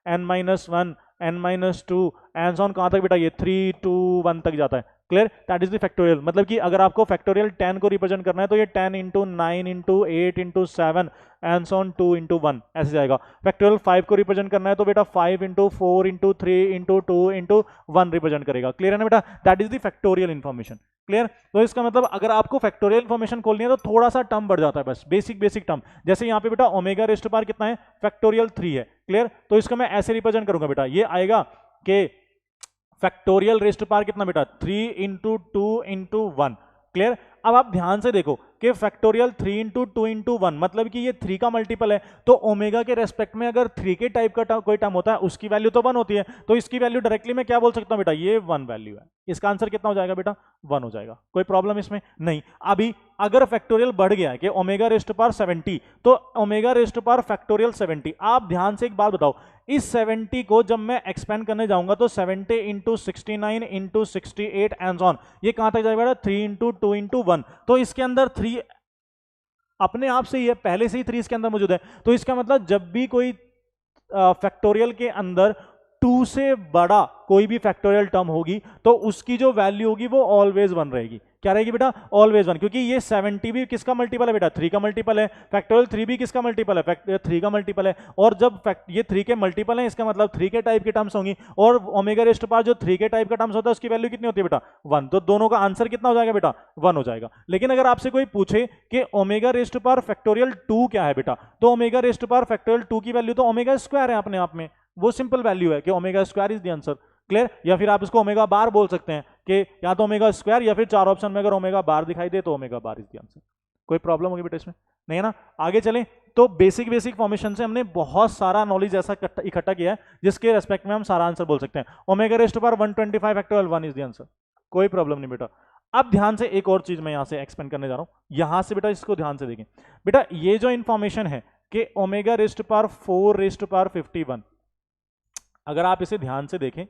n-1 n-2 and so on, कहां तक बेटा, ये 3 2 1 तक जाता है। Clear? That is the factorial. मतलब कि अगर आपको फैक्टोरियल 10 को रिप्रेजेंट करना है तो ये 10 into 9 into 8 into 7 and so on 2 into 1 ऐसे जाएगा। फैक्टोरियल 5 को रिप्रेजेंट करना है तो बेटा 5 into 4 into 3 into 2 into 1 represent करेगा। क्लियर है ना बेटा? That is the factorial information. Clear? तो इसका मतलब अगर आपको फैक्टोरियल इन्फॉर्मेशन खोलनी है तो थोड़ा सा टर्म बढ़ जाता है, बस बेसिक टर्म। जैसे यहाँ पे बेटा ओमेगा रेज़्ड पावर कितना है, फैक्टोरियल 3 है। क्लियर? तो इसका मैं ऐसे रिप्रेजेंट करूंगा बेटा, ये आएगा कि फैक्टोरियल रेज़्ड पावर कितना बेटा, 3 इंटू 2 इंटू 1। क्लियर? अब आप ध्यान से देखो कि फैक्टोरियल 3 इंटू 2 इंटू 1 मतलब कि ये 3 का मल्टीपल है, तो ओमेगा के रेस्पेक्ट में अगर 3 के टाइप का कोई टर्म होता है उसकी वैल्यू तो 1 होती है, तो इसकी वैल्यू डायरेक्टली मैं क्या बोल सकता हूं बेटा, ये 1 वैल्यू है। इसका आंसर कितना हो जाएगा बेटा, 1 हो जाएगा। कोई प्रॉब्लम इसमें नहीं। अभी अगर फैक्टोरियल बढ़ गया है कि ओमेगा रेज़्ड पावर 70, तो ओमेगा रेज़्ड पावर फैक्टोरियल 70, आप ध्यान से एक बात बताओ, इस 70 को जब मैं एक्सपेंड करने जाऊंगा तो 70 इंटू 69 इंटू 68 एंड ऑन, ये कहां तक जाएगा बेटा, 3 इंटू 2 इंटू 1। तो इसके अंदर 3 अपने आप से ही है, पहले से ही 3 इसके अंदर मौजूद है। तो इसका मतलब जब भी कोई फैक्टोरियल के अंदर 2 से बड़ा कोई भी फैक्टोरियल टर्म होगी तो उसकी जो वैल्यू होगी वो ऑलवेज 1 रहेगी। क्या रहेगी बेटा, ऑलवेज 1, क्योंकि ये 70 भी किसका मल्टीपल है बेटा, 3 का मल्टीपल है। फैक्टोरियल 3 भी किसका मल्टीपल है, 3 का मल्टीपल है। और जब ये 3 के मल्टीपल है इसका मतलब 3 के टाइप की टर्म्स होंगी, और ओमेगा रेज़्ड पावर जो 3 के टाइप का टर्म्स होता है उसकी वैल्यू कितनी होती है बेटा, 1। तो दोनों का आंसर कितना हो जाएगा बेटा, 1 हो जाएगा। लेकिन अगर आपसे कोई पूछे कि ओमेगा रेज़्ड पावर फैक्टोरियल 2 क्या है बेटा, तो ओमेगा रेज़्ड पावर फैक्टोरियल 2 की वैल्यू तो ओमेगा स्क्वायर है अपने आप में, वो सिंपल वैल्यू है कि omega square is the answer. Clear? या फिर आप इसको ओमेगा बार बोल सकते हैं कि या तो ओमेगा स्क्वायर या फिर 4 ऑप्शन में अगर ओमेगा बार दिखाई दे तो omega bar is the answer. कोई प्रॉब्लम होगी बेटा इसमें? नहीं है ना? आगे चलें तो बेसिक फॉर्मेशन से हमने बहुत सारा नॉलेज ऐसा इकट्ठा किया है जिसके रेस्पेक्ट में हम सारा आंसर बोल सकते हैं। Omega raised power 125 factorial 1 is the answer. कोई प्रॉब्लम नहीं बेटा। अब ध्यान से एक और चीज मैं यहां से एक्सपेंड करने जा रहा हूं, यहां से बेटा इसको ध्यान से देखें। बेटा ये जो इंफॉर्मेशन है कि omega raised power 4 raised power 51, अगर आप इसे ध्यान से देखें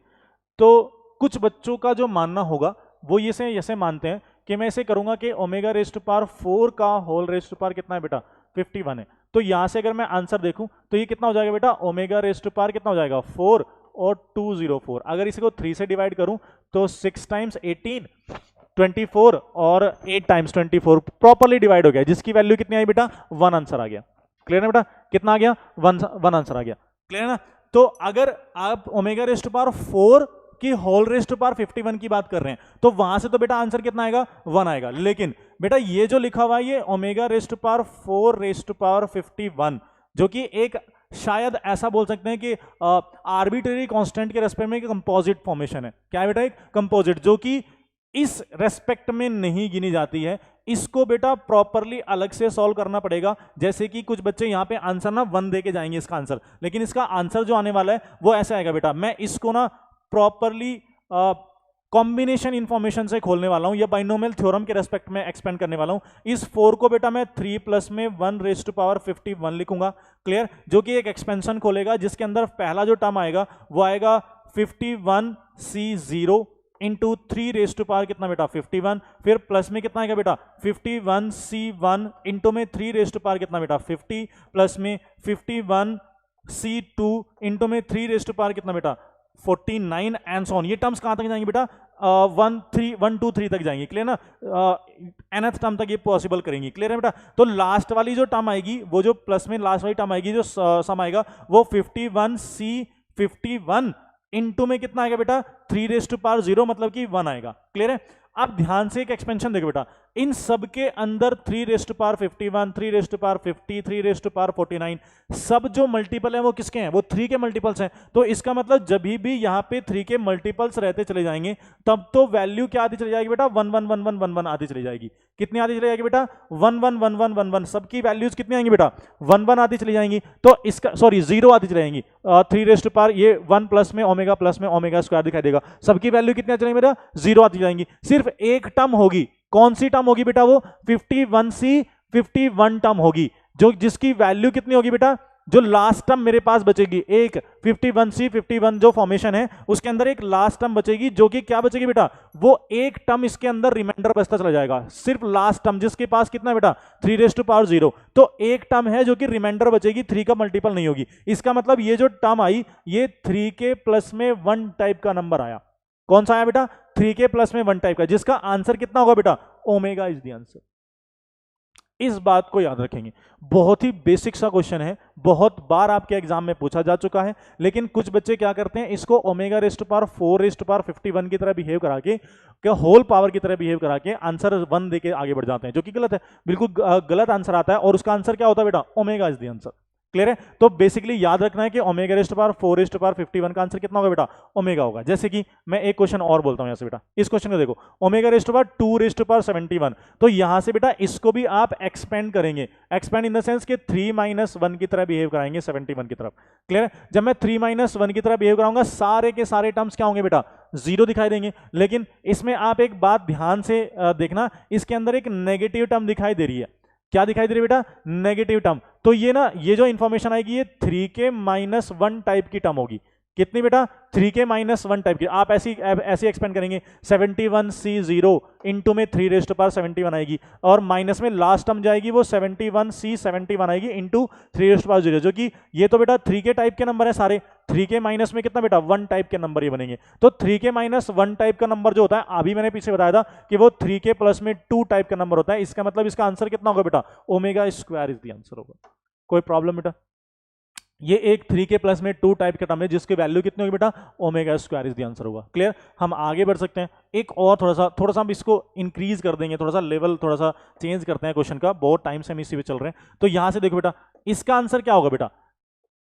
तो कुछ बच्चों का जो मानना होगा वो ये से ऐसे मानते हैं कि मैं इसे करूंगा कि ओमेगा रेज़्ड पावर 4 का होल रेज़्ड पावर कितना है बेटा, 51 है। तो यहां से अगर मैं आंसर देखूं तो ये कितना हो जाएगा बेटा, ओमेगा रेज़्ड पावर कितना हो जाएगा, 4 और 204। अगर इसी को 3 से डिवाइड करूं तो 6 टाइम्स 18 24 और 8 टाइम्स 24 प्रॉपरली डिवाइड हो गया, जिसकी वैल्यू कितनी आई बेटा, 1 आंसर आ गया। क्लियर है बेटा? कितना आ गया, 1 आंसर आ गया। क्लियर है ना? तो अगर आप ओमेगा रेज़्ड पावर 4 की होल रेज़्ड पावर 51 की बात कर रहे हैं तो वहां से तो बेटा आंसर कितना आएगा, 1 आएगा। लेकिन बेटा ये जो लिखा हुआ है ये omega raised power 4 raised power 51, जो कि एक शायद ऐसा बोल सकते हैं कि आर्बिट्रेरी कांस्टेंट के रेस्पेक्ट में एक कंपोजिट फॉर्मेशन है। क्या है बेटा, एक कंपोजिट, जो कि इस रेस्पेक्ट में नहीं गिनी जाती है। इसको बेटा प्रॉपरली अलग से सॉल्व करना पड़ेगा। जैसे कि कुछ बच्चे यहाँ पे आंसर ना 1 दे के जाएंगे इसका आंसर, लेकिन इसका आंसर जो आने वाला है वो ऐसा आएगा बेटा। मैं इसको ना प्रॉपरली कॉम्बिनेशन इंफॉर्मेशन से खोलने वाला हूं या बाइनोमियल थ्योरम के रेस्पेक्ट में एक्सपेंड करने वाला हूं। इस 4 को बेटा मैं 3 प्लस में 1 रेज़्ड पावर 51 लिखूंगा। क्लियर? जो कि एक एक्सपेंशन खोलेगा जिसके अंदर पहला जो टर्म आएगा वो आएगा 51C0 इंटू 3 रेज़्ड पावर कितना बेटा, 51, फिर प्लस में कितना आएगा बेटा, 51C1 इंटू में 3 रेज़्ड पावर कितना बेटा, 50, प्लस में 51C2 इंटू में 3 रेज़्ड पावर कितना बेटा, 49 एंड सो ऑन। ये टर्म्स कहां तक जाएंगे बेटा, 1 2 3 तक जाएंगे। क्लियर ना? nth टर्म तक ये पॉसिबल करेंगी। क्लियर है बेटा? तो लास्ट वाली जो टर्म आएगी, वो जो प्लस में लास्ट वाली टर्म आएगी, जो सम आएगा वो 51C51 इनटू में कितना आएगा बेटा 3⁻0 मतलब कि 1 आएगा। क्लियर है। अब ध्यान से एक एक्सपेंशन देखो बेटा, इन सब के अंदर 3⁻51, 3⁻50, 3⁻49 सब जो मल्टीपल है वो किसके हैं, वो 3 के मल्टीपल्स हैं। तो इसका मतलब जब भी यहाँ पे 3 के मल्टीपल्स रहते चले जाएंगे तब तो वैल्यू क्या आती चली जाएगी बेटा 1 1 1 1 1 1 आती चली जाएगी। कितनी आती चली जाएगी बेटा 1 1 1 1 1 1, सबकी वैल्यूज कितनी आएंगी बेटा 1 1 आती चली जाएंगी। तो इसका सॉरी 0 आती चली जाएंगी। 3 ये 1 प्लस में ओमेगा स्क्वायर दिखाई देगा, सबकी वैल्यू कितनी आती जाएंगी बेटा 0 आती जाएंगी। सिर्फ एक टर्म होगी, कौन सी टर्म होगी बेटा, वो 51C 51 टर्म होगी, जो जिसकी वैल्यू कितनी होगी बेटा, जो लास्ट टर्म मेरे पास बचेगी एक 51C 51 जो फॉर्मेशन है उसके अंदर एक लास्ट टर्म बचेगी, जो कि क्या बचेगी बेटा, वो एक टर्म इसके अंदर रिमाइंडर बचता चला जाएगा, सिर्फ लास्ट टर्म जिसके पास कितना बेटा 3⁻0। तो एक टर्म है जो कि रिमाइंडर बचेगी, 3 का मल्टीपल नहीं होगी। इसका मतलब ये जो टर्म आई ये 3 के प्लस में 1 टाइप का नंबर आया। कौन सा आया बेटा 3 के प्लस में 1 टाइप का, जिसका आंसर कितना होगा बेटा ओमेगा इज द आंसर। इस बात को याद रखेंगे, बहुत ही बेसिक सा क्वेश्चन है, बहुत बार आपके एग्जाम में पूछा जा चुका है, लेकिन कुछ बच्चे क्या करते हैं इसको ω⁴ की तरह बिहेव करा के, क्या होल पावर की तरह बिहेव करा के आंसर 1 देके आगे बढ़ जाते हैं, जो कि गलत है, बिल्कुल गलत आंसर आता है और उसका आंसर क्या होता है बेटा omega is the answer. Clear है। तो बेसिकली याद रखना है कि ω⁴ का आंसर कितना होगा बेटा ओमेगा होगा। जैसे कि मैं एक क्वेश्चन और बोलता हूं यहां से बेटा, इस क्वेश्चन को देखो ω⁴ तो यहां से बेटा इसको भी आप एक्सपेंड करेंगे, एक्सपेंड इन द सेंस कि 3 - 1 की तरह बिहेव कराएंगे 71 की तरफ। क्लियर है। जब मैं 3 - 1 की तरह बिहेव कराऊंगा सारे के सारे टर्म्स क्या होंगे बेटा 0 दिखाई देंगे, लेकिन इसमें आप एक बात ध्यान से देखना, इसके अंदर एक नेगेटिव टर्म दिखाई दे रही है। क्या दिखाई दे रही है बेटा नेगेटिव टर्म। तो ये ना ये जो इंफॉर्मेशन आएगी ये 3 के -1 टाइप की टर्म होगी। कितनी बेटा 3 के -1 टाइप की। आप ऐसी एक्सपेंड करेंगे 71C0 इंटू में 3⁻71 आएगी और माइनस में लास्ट टर्म जाएगी वो 71C71 आएगी इंटू 3⁻0, जो कि ये तो बेटा 3 के टाइप के नंबर है सारे, 3 के माइनस में कितना बेटा 1 टाइप के नंबर ये बनेंगे। तो 3 के -1 टाइप का नंबर जो होता है अभी मैंने पीछे बताया था कि वो 3 के प्लस में 2 टाइप का नंबर होता है। इसका मतलब इसका आंसर कितना होगा बेटा omega square is the answer होगा। कोई प्रॉब्लम बेटा, ये एक 3 के प्लस में 2 टाइप का टर्म है जिसकी वैल्यू कितनी होगी बेटा omega square is the answer होगा। क्लियर। हम आगे बढ़ सकते हैं, एक और थोड़ा सा हम इसको इंक्रीज कर देंगे, थोड़ा सा लेवल थोड़ा सा चेंज करते हैं क्वेश्चन का, बहुत टाइम से हम इसी पे चल रहे हैं। तो यहां से देखो बेटा इसका आंसर क्या होगा बेटा,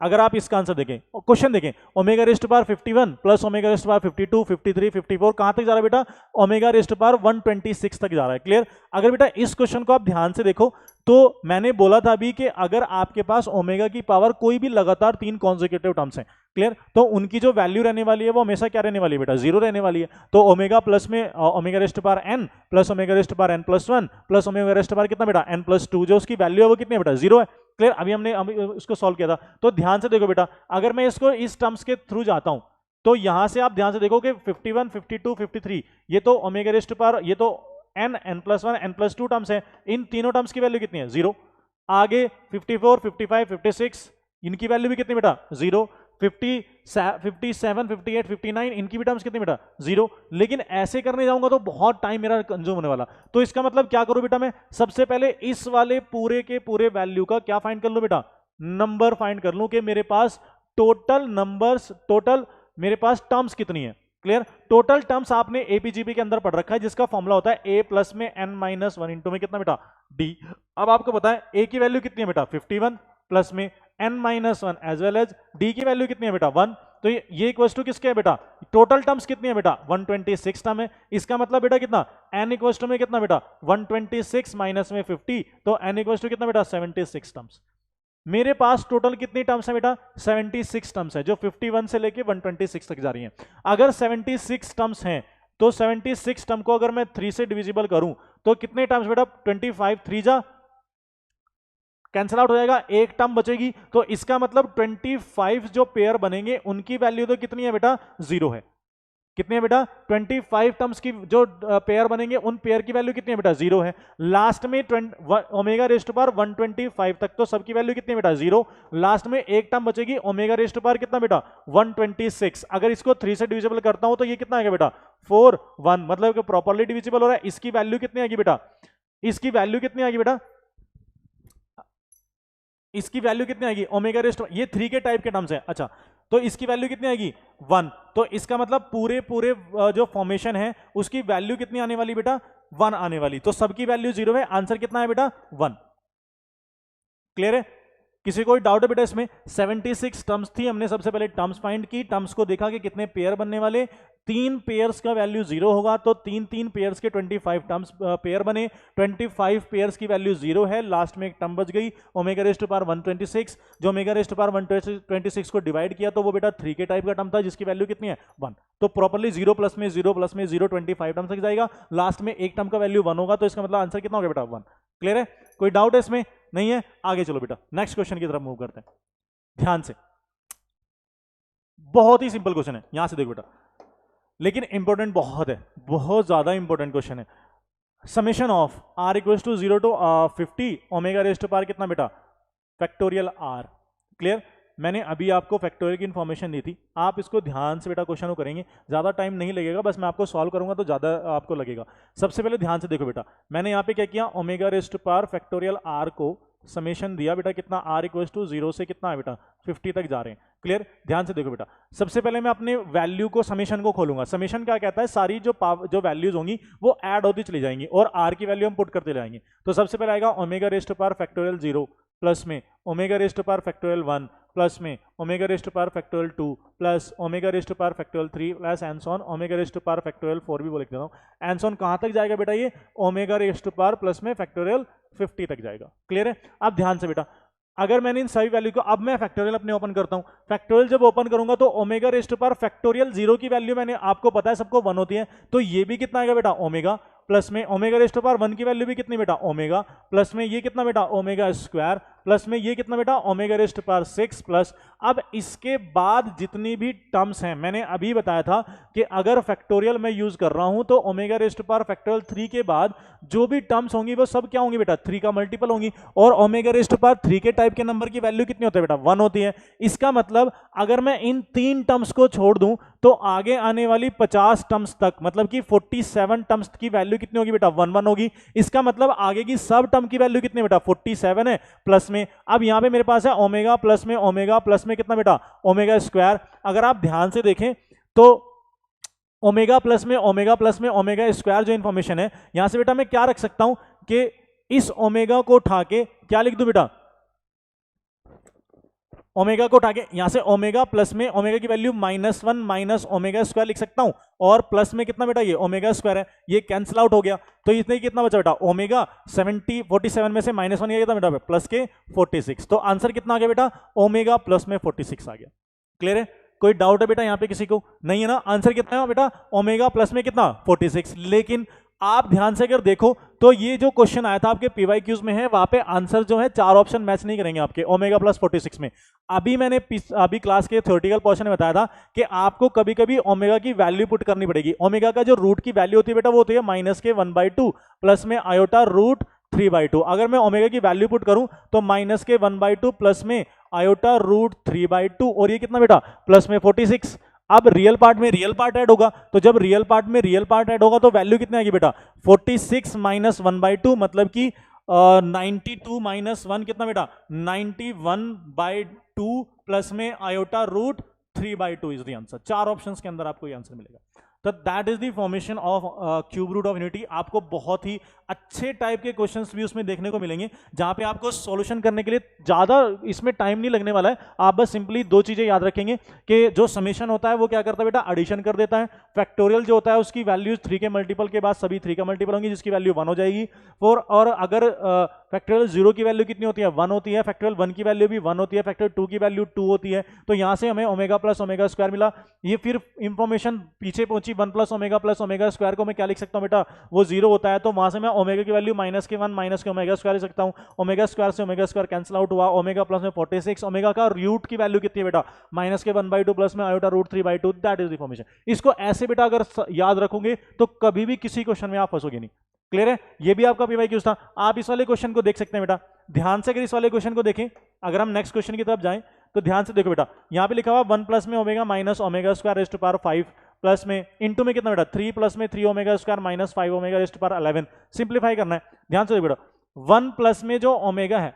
अगर आप इसका आंसर देखें क्वेश्चन देखें ω⁴51 प्लस ω⁴52 53 54 कहां तक जा रहा है बेटा ω⁴126 तक जा रहा है। क्लियर। अगर बेटा इस क्वेश्चन को आप ध्यान से देखो तो मैंने बोला था अभी कि अगर आपके पास ओमेगा की पावर कोई भी लगातार 3 कॉन्सेक्यूटिव टर्म्स हैं, क्लियर, तो उनकी जो वैल्यू रहने वाली है वो हमेशा क्या रहने वाली है बेटा 0 रहने वाली है। तो ओमेगा प्लस में ω⁴n plus ω⁴n plus 1 plus ω⁴ कितना बेटा n प्लस 2, जो उसकी वैल्यू है वो कितनी है बेटा 0 है। क्लियर। अभी हमने उसको सॉल्व किया था। तो ध्यान से देखो बेटा अगर मैं इसको इस टर्म्स के थ्रू जाता हूं तो यहां से आप ध्यान से देखो कि 51 52 53 ये तो ω⁴ ये तो n plus 1 n plus 2 terms है, इन तीनों टर्म्स की वैल्यू कितनी है 0। आगे 54 55 56 इनकी वैल्यू भी कितनी बेटा 0। 57 58 59 इनकी भी टर्म्स कितनी बेटा 0। लेकिन ऐसे करने जाऊंगा तो बहुत टाइम मेरा कंज्यूम होने वाला। तो इसका मतलब क्या करूं बेटा, मैं सबसे पहले इस वाले पूरे के पूरे वैल्यू का क्या फाइंड कर लूं बेटा नंबर फाइंड कर लूं कि मेरे पास टोटल नंबर्स टोटल मेरे पास टर्म्स कितनी है। क्लियर। टोटल टर्म्स आपने एपीजीपी के अंदर पढ़ रखा है जिसका फॉर्मूला होता है a प्लस में n-1 इंटू में कितना बेटा d। अब आपको पता है a की वैल्यू कितनी है बेटा 51 प्लस में n-1 as well as d की वैल्यू कितनी है बेटा 1। तो ये इक्वल टू किसके है बेटा टोटल टर्म्स कितनी है बेटा 126 टर्म है। इसका मतलब बेटा कितना n इक्वल टू में कितना बेटा 126 माइनस में 50 तो n इक्वल टू कितना बेटा 76 टर्म्स। मेरे पास टोटल कितनी टर्म्स है बेटा 76 टर्म्स है जो 51 से लेके 126 तक जा रही हैं। अगर 76 टर्म्स हैं तो 76 टर्म को अगर मैं 3 से डिविजिबल करूं तो कितने टर्म्स बेटा 25 3 जा कैंसिल आउट हो जाएगा, एक टर्म बचेगी। तो इसका मतलब 25 जो पेयर बनेंगे उनकी वैल्यू तो कितनी है बेटा 0 है। कितनी है बेटा 25 टर्म्स की जो पेयर बनेंगे उन पेयर की वैल्यू कितनी है बेटा 0 है। लास्ट में ω⁴125 तक तो सबकी वैल्यू कितनी है बेटा 0। लास्ट में एक टर्म बचेगी ω⁴ कितना बेटा 126। अगर इसको 3 से डिविजिबल करता हूं तो ये कितना आएगा बेटा 4 1 मतलब कि प्रॉपर्ली डिविजिबल हो रहा है। इसकी वैल्यू कितनी आएगी बेटा इसकी वैल्यू कितनी आएगी बेटा इसकी वैल्यू कितनी आएगी ω⁴ ये 3 के टाइप के टर्म्स है। अच्छा तो इसकी वैल्यू कितनी आएगी 1। तो इसका मतलब पूरे पूरे जो फॉर्मेशन है उसकी वैल्यू कितनी आने वाली बेटा 1 आने वाली। तो सबकी वैल्यू 0 है, आंसर कितना है बेटा 1। क्लियर है? किसी कोई डाउट है बेटा इसमें? 76 टर्म्स थी, हमने सबसे पहले टर्म्स फाइंड की, टर्म्स को देखा कि कितने पेयर बनने वाले, 3 पेयर्स का वैल्यू 0 होगा तो 3 पेयर्स के 25 टर्म्स पेयर बने, 25 पेयर्स की वैल्यू 0 है, लास्ट में एक टर्म बच गई ओमेगा रेज़ टू पावर 126, जो ओमेगा रेज़ टू पावर 126 को डिवाइड किया तो वो बेटा 3 के टाइप का टर्म था जिसकी वैल्यू कितनी है 1। तो प्रॉपर्ली 0 प्लस में 0 प्लस में 0 25 टर्म तक जाएगा, लास्ट में एक टर्म का वैल्यू 1 होगा, तो इसका मतलब आंसर कितना होगा बेटा 1। क्लियर है? कोई डाउट है इसमें? नहीं है? आगे चलो बेटा नेक्स्ट क्वेश्चन की तरफ मूव करते हैं ध्यान से। बहुत ही सिंपल क्वेश्चन है, यहां से देखो बेटा, लेकिन इंपॉर्टेंट बहुत है, बहुत ज्यादा इंपॉर्टेंट क्वेश्चन है। Summation of r equals to 0 to 50 omega raise to power कितना बेटा फैक्टोरियल r। क्लियर? मैंने अभी आपको फैक्टोरियल की इन्फॉर्मेशन दी थी, आप इसको ध्यान से बेटा क्वेश्चन को करेंगे, ज़्यादा टाइम नहीं लगेगा, बस मैं आपको सॉल्व करूंगा तो ज़्यादा आपको लगेगा। सबसे पहले ध्यान से देखो बेटा, मैंने यहाँ पे क्या किया, omega raise to power factorial r को समेशन दिया बेटा कितना, r इक्वल्स टू 0 से कितना है बेटा 50 तक जा रहे हैं। क्लियर? ध्यान से देखो बेटा, सबसे पहले मैं अपने वैल्यू को समेशन को खोलूंगा। समेशन क्या कहता है, सारी जो वैल्यूज होंगी वो ऐड होती चली जाएंगी और r की वैल्यू हम पुट करते जाएंगे। तो सबसे पहले आएगा omega raise to power factorial 0 plus में omega raise to power factorial 1 plus में omega raise to power factorial 2 plus omega raise to power factorial 3 plus and so on omega raise to power factorial 4 भी बोल देता हूँ। And so on कहाँ तक जाएगा बेटा, ये omega raise to power plus में फैक्टोरियल 50 तक जाएगा। क्लियर है? अब ध्यान से बेटा, अगर मैंने इन सभी वैल्यू को, अब मैं फैक्टोरियल अपने ओपन करता हूं, फैक्टोरियल जब ओपन करूंगा तो omega raise to power factorial 0 की वैल्यू मैंने आपको पता है सबको 1 होती है, तो ये भी कितना आएगा बेटा ओमेगा, प्लस में ओमेगा रेज़ टू पावर 1 की वैल्यू भी कितनी बेटा ओमेगा, प्लस में ये कितना बेटा ओमेगा स्क्वायर, प्लस में ये कितना बेटा omega raise to power 6 plus. अब इसके बाद जितनी भी टर्म्स हैं, मैंने अभी बताया था कि अगर फैक्टोरियल मैं यूज कर रहा हूं तो omega raise to power factorial 3 के बाद जो भी टर्म्स होंगी वो सब क्या होंगी बेटा 3 का मल्टीपल होंगी, और ओमेगा रेज़ टू पावर 3 के टाइप के नंबर की वैल्यू कितनी होती है बेटा 1 होती है। इसका मतलब अगर मैं इन 3 टर्म्स को छोड़ दूं तो आगे आने वाली 50 टर्म्स तक, मतलब कि 47 टर्म्स की वैल्यू कितनी होगी बेटा 1 1 होगी। इसका मतलब आगे की सब टर्म की वैल्यू कितनी बेटा 47 है, प्लस में अब यहां पे मेरे पास है ओमेगा प्लस में कितना बेटा ओमेगा स्क्वायर। अगर आप ध्यान से देखें तो ओमेगा प्लस में ओमेगा स्क्वायर जो इंफॉर्मेशन है, यहां से बेटा मैं क्या रख सकता हूं कि इस ओमेगा को उठा के क्या लिख दूं बेटा, ओमेगा को उठा के यहां से ओमेगा प्लस में ओमेगा की वैल्यू -1 माइनस ओमेगा स्क्वायर लिख सकता हूं, और प्लस में कितना बेटा ये ओमेगा स्क्वायर है, ये कैंसिल आउट हो गया, तो इसने कितना बचा बेटा ओमेगा 47 में से -1 गया कितना बेटा प्लस के 46। तो आंसर कितना आ गया बेटा ओमेगा प्लस में 46 आ गया। क्लियर है? कोई डाउट है बेटा यहां पे किसी को? नहीं है ना? आंसर कितना है बेटा ओमेगा प्लस में कितना 46। लेकिन आप ध्यान से अगर देखो तो ये जो क्वेश्चन आया था आपके पीवाईक्यूज में है, वहां पे आंसर जो है 4 ऑप्शन मैच नहीं करेंगे आपके ओमेगा प्लस 46 में। अभी क्लास के थ्योरेटिकल पोर्शन में बताया था कि आपको कभी कभी ओमेगा की वैल्यू पुट करनी पड़ेगी। ओमेगा का जो रूट की वैल्यू होती है बेटा वो होती है -1/2 प्लस में आयोटा रूट 3/2। अगर मैं ओमेगा की वैल्यू पुट करूं तो -1/2 प्लस में आयोटा रूट 3/2, और ये कितना बेटा प्लस में 46। अब रियल पार्ट में रियल पार्ट ऐड होगा, तो जब रियल पार्ट में रियल पार्ट ऐड होगा तो वैल्यू कितनी आएगी बेटा 46 माइनस 1/2, मतलब कि 92 माइनस 1 कितना बेटा 91/2 प्लस में iota root 3/2 is the answer. 4 options के अंदर आपको ये आंसर मिलेगा। तो that is the formation of cube root of unity. आपको बहुत ही अच्छे टाइप के क्वेश्चंस भी उसमें देखने को मिलेंगे, जहां पे आपको सॉल्यूशन करने के लिए ज्यादा इसमें टाइम नहीं लगने वाला है। आप बस सिंपली 2 चीजें याद रखेंगे कि जो समेशन होता है वो क्या करता है बेटा एडिशन कर देता है, फैक्टोरियल जो होता है उसकी वैल्यूज 3 के मल्टीपल के बाद सभी 3 का मल्टीपल होंगी जिसकी वैल्यू 1 हो जाएगी। और अगर फैक्टोरियल 0 की वैल्यू कितनी होती है 1 होती है, फैक्टोरियल 1 की वैल्यू भी 1 होती है, फैक्टोरियल 2 की वैल्यू 2 होती है। तो यहां से हमें ओमेगा प्लस ओमेगा स्क्वायर मिला। ये फिर इंफॉर्मेशन पीछे पहुंची 1 प्लस ओमेगा स्क्वायर को मैं क्या लिख सकता हूं बेटा वो 0 होता है, तो वहां से मैं ओमेगा की वैल्यू -1 माइनस के ओमेगा स्क्वायर लिख सकता हूं। ओमेगा स्क्वायर से ओमेगा स्क्वायर कैंसिल आउट हुआ, ओमेगा प्लस में 46, ओमेगा का रूट की वैल्यू कितनी है बेटा -1/2 प्लस में iota root 3/2। That is the formation. इसको ऐसे बेटा अगर याद रखोगे तो कभी भी किसी क्वेश्चन में आप फंसोगे नहीं। क्लियर है? ये भी आपका पीवाईक्यूज था। आप इस वाले क्वेश्चन को देख सकते हैं बेटा, ध्यान से अगर इस वाले क्वेश्चन को देखें, अगर हम नेक्स्ट क्वेश्चन की तरफ जाएं तो ध्यान से देखो बेटा, यहां पे लिखा हुआ 1 प्लस में omega minus omega square raise to power 5 plus में इनटू में कितना बेटा 3 प्लस में 3 omega square minus 5 omega raise to power 11। Simplify करना है। ध्यान से देखो बेटा, 1 प्लस में जो ओमेगा है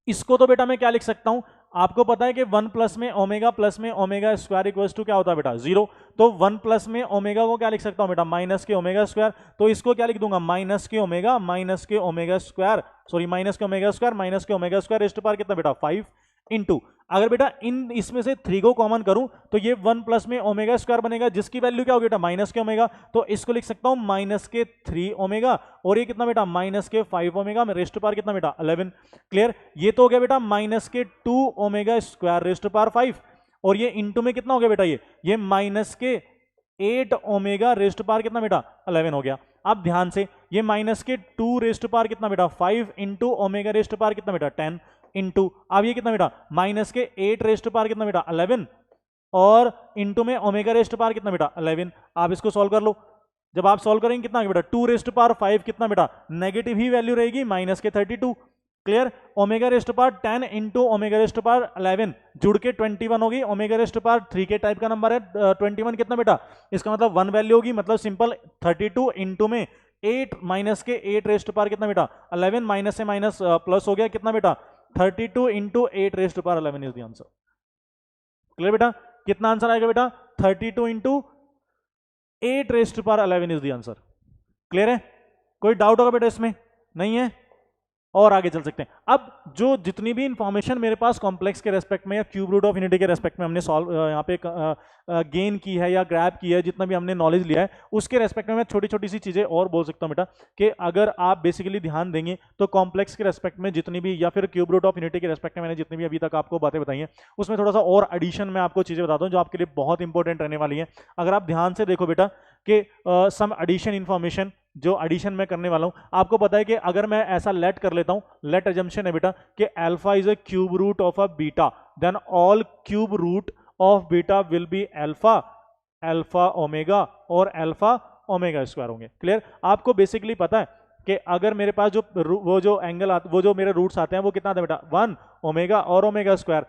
इसको तो बेटा मैं क्या लिख सकता हूं आपको पता है कि 1 प्लस में ओमेगा स्क्वायर इक्वल टू क्या होता है बेटा 0, तो 1 प्लस में ओमेगा को क्या लिख सकता हूं बेटा माइनस के ओमेगा स्क्वायर, तो इसको क्या लिख दूंगा माइनस के ओमेगा स्क्वायर, सॉरी माइनस के ओमेगा स्क्वायर रेस्ट पावर कितना बेटा 5 इंटू, अगर बेटा इन इसमें से 3 को कॉमन करूं तो ये 1 प्लस में ओमेगा स्क्वायर बनेगा जिसकी वैल्यू क्या होगी बेटा माइनस के ओमेगा, तो इसको लिख सकता हूं माइनस के 3 ओमेगा और ये कितना बेटा माइनस के 5 ओमेगा में रेस्ट पावर कितना बेटा 11। क्लियर, ये तो हो गया बेटा माइनस के 2 ओमेगा स्क्वायर रेस्ट पावर 5 और ये इंटू में कितना हो गया बेटा ये माइनस के 8 ओमेगा रेस्ट पावर कितना बेटा 11 हो गया। अब ध्यान से ये माइनस के 2 रेस्ट पावर कितना बेटा 5 इंटू ओमेगा रेस्ट पावर कितना बेटा 10 इंटू, अब ये कितना बेटा माइनस के 8 रेस्ट पावर कितना बेटा 11 और इंटू में ओमेगा रेस्ट पावर कितना बेटा 11। आप इसको सॉल्व कर लो, जब आप सॉल्व करेंगे कितना बेटा 2 रेस्ट पावर 5 कितना बेटा नेगेटिव ही वैल्यू रहेगी माइनस के 32। Clear, omega rest power 10 into omega rest power 11 जुड़ के 21 होगी, ओमेगा रेस्ट पावर 3 के टाइप का नंबर है 21 कितना बेटा, इसका मतलब 1 वैल्यू होगी, मतलब सिंपल 32 इंटू में 8 माइनस के 8 रेस्ट पावर कितना बेटा 11 माइनस से माइनस प्लस हो गया कितना बेटा 32 into 8 rest power 11 is the answer. Clear बेटा, कितना आंसर आएगा बेटा 32 into 8 rest power 11 is the answer. Clear है, कोई डाउट होगा बेटा इसमें, नहीं है, और आगे चल सकते हैं। अब जो जितनी भी इंफॉर्मेशन मेरे पास कॉम्प्लेक्स के रेस्पेक्ट में या क्यूब रूट ऑफ यूनिटी के रेस्पेक्ट में हमने सॉल्व यहाँ पे गेन की है या ग्रैब की है, जितना भी हमने नॉलेज लिया है उसके रेस्पेक्ट में मैं छोटी छोटी सी चीज़ें और बोल सकता हूँ बेटा कि अगर आप बेसिकली ध्यान देंगे तो कॉम्प्लेक्स के रेस्पेक्ट में जितनी भी या फिर क्यूब रूट ऑफ यूनिटी के रेस्पेक्ट में मैंने जितनी भी अभी तक आपको बातें बताई हैं उसमें थोड़ा सा और एडिशन में आपको चीज़ें बताता हूँ जो आपके लिए बहुत इंपॉर्टेंट रहने वाली है। अगर आप ध्यान से देखो बेटा कि सम एडिशन इन्फॉर्मेशन जो एडिशन में करने वाला हूं, आपको पता है कि अगर मैं ऐसा लेट कर लेता हूं, लेट अजम्पशन है बेटा कि alpha is a cube root of a beta, then all cube root of beta will be alpha, alpha omega और अल्फा ओमेगा स्क्वायर होंगे। क्लियर, आपको बेसिकली पता है कि अगर मेरे पास जो वो जो एंगल आते वो जो मेरे रूट्स आते हैं वो कितना आता है बेटा 1 ओमेगा और ओमेगा स्क्वायर।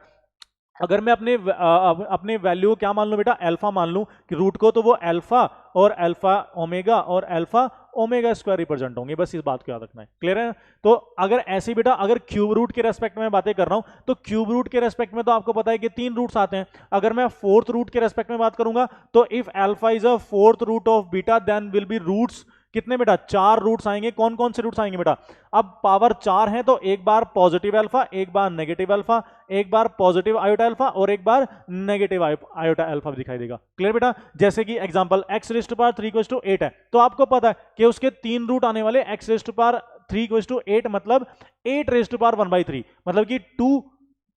अगर मैं अपने वैल्यू क्या मान लूं बेटा अल्फा मान लूं कि रूट को, तो वो अल्फा और अल्फा ओमेगा और अल्फा ओमेगा स्क्वायर रिप्रेजेंट होंगे, बस इस बात को याद रखना है। क्लियर है, तो अगर ऐसे बेटा अगर क्यूब रूट के रेस्पेक्ट में बातें कर रहा हूं तो क्यूब रूट के रेस्पेक्ट में तो आपको पता है कि 3 रूट्स आते हैं। अगर मैं फोर्थ रूट के रेस्पेक्ट में बात करूंगा तो if alpha is a fourth root of beta then will be roots कितने बेटा 4 रूट्स आएंगे। कौन कौन से रूट्स आएंगे बेटा, अब पावर 4 है तो एक बार पॉजिटिव अल्फा, एक बार नेगेटिव अल्फा, एक बार पॉजिटिव आयोटा अल्फा और एक बार नेगेटिव आयोटा अल्फा भी दिखाई देगा। क्लियर बेटा, जैसे कि example x raise to power 3 equals to 8 है तो आपको पता है कि उसके 3 रूट आने वाले, x raise to power 3 equals to 8 मतलब 8 रेज़ टू पावर 1/3 मतलब कि 2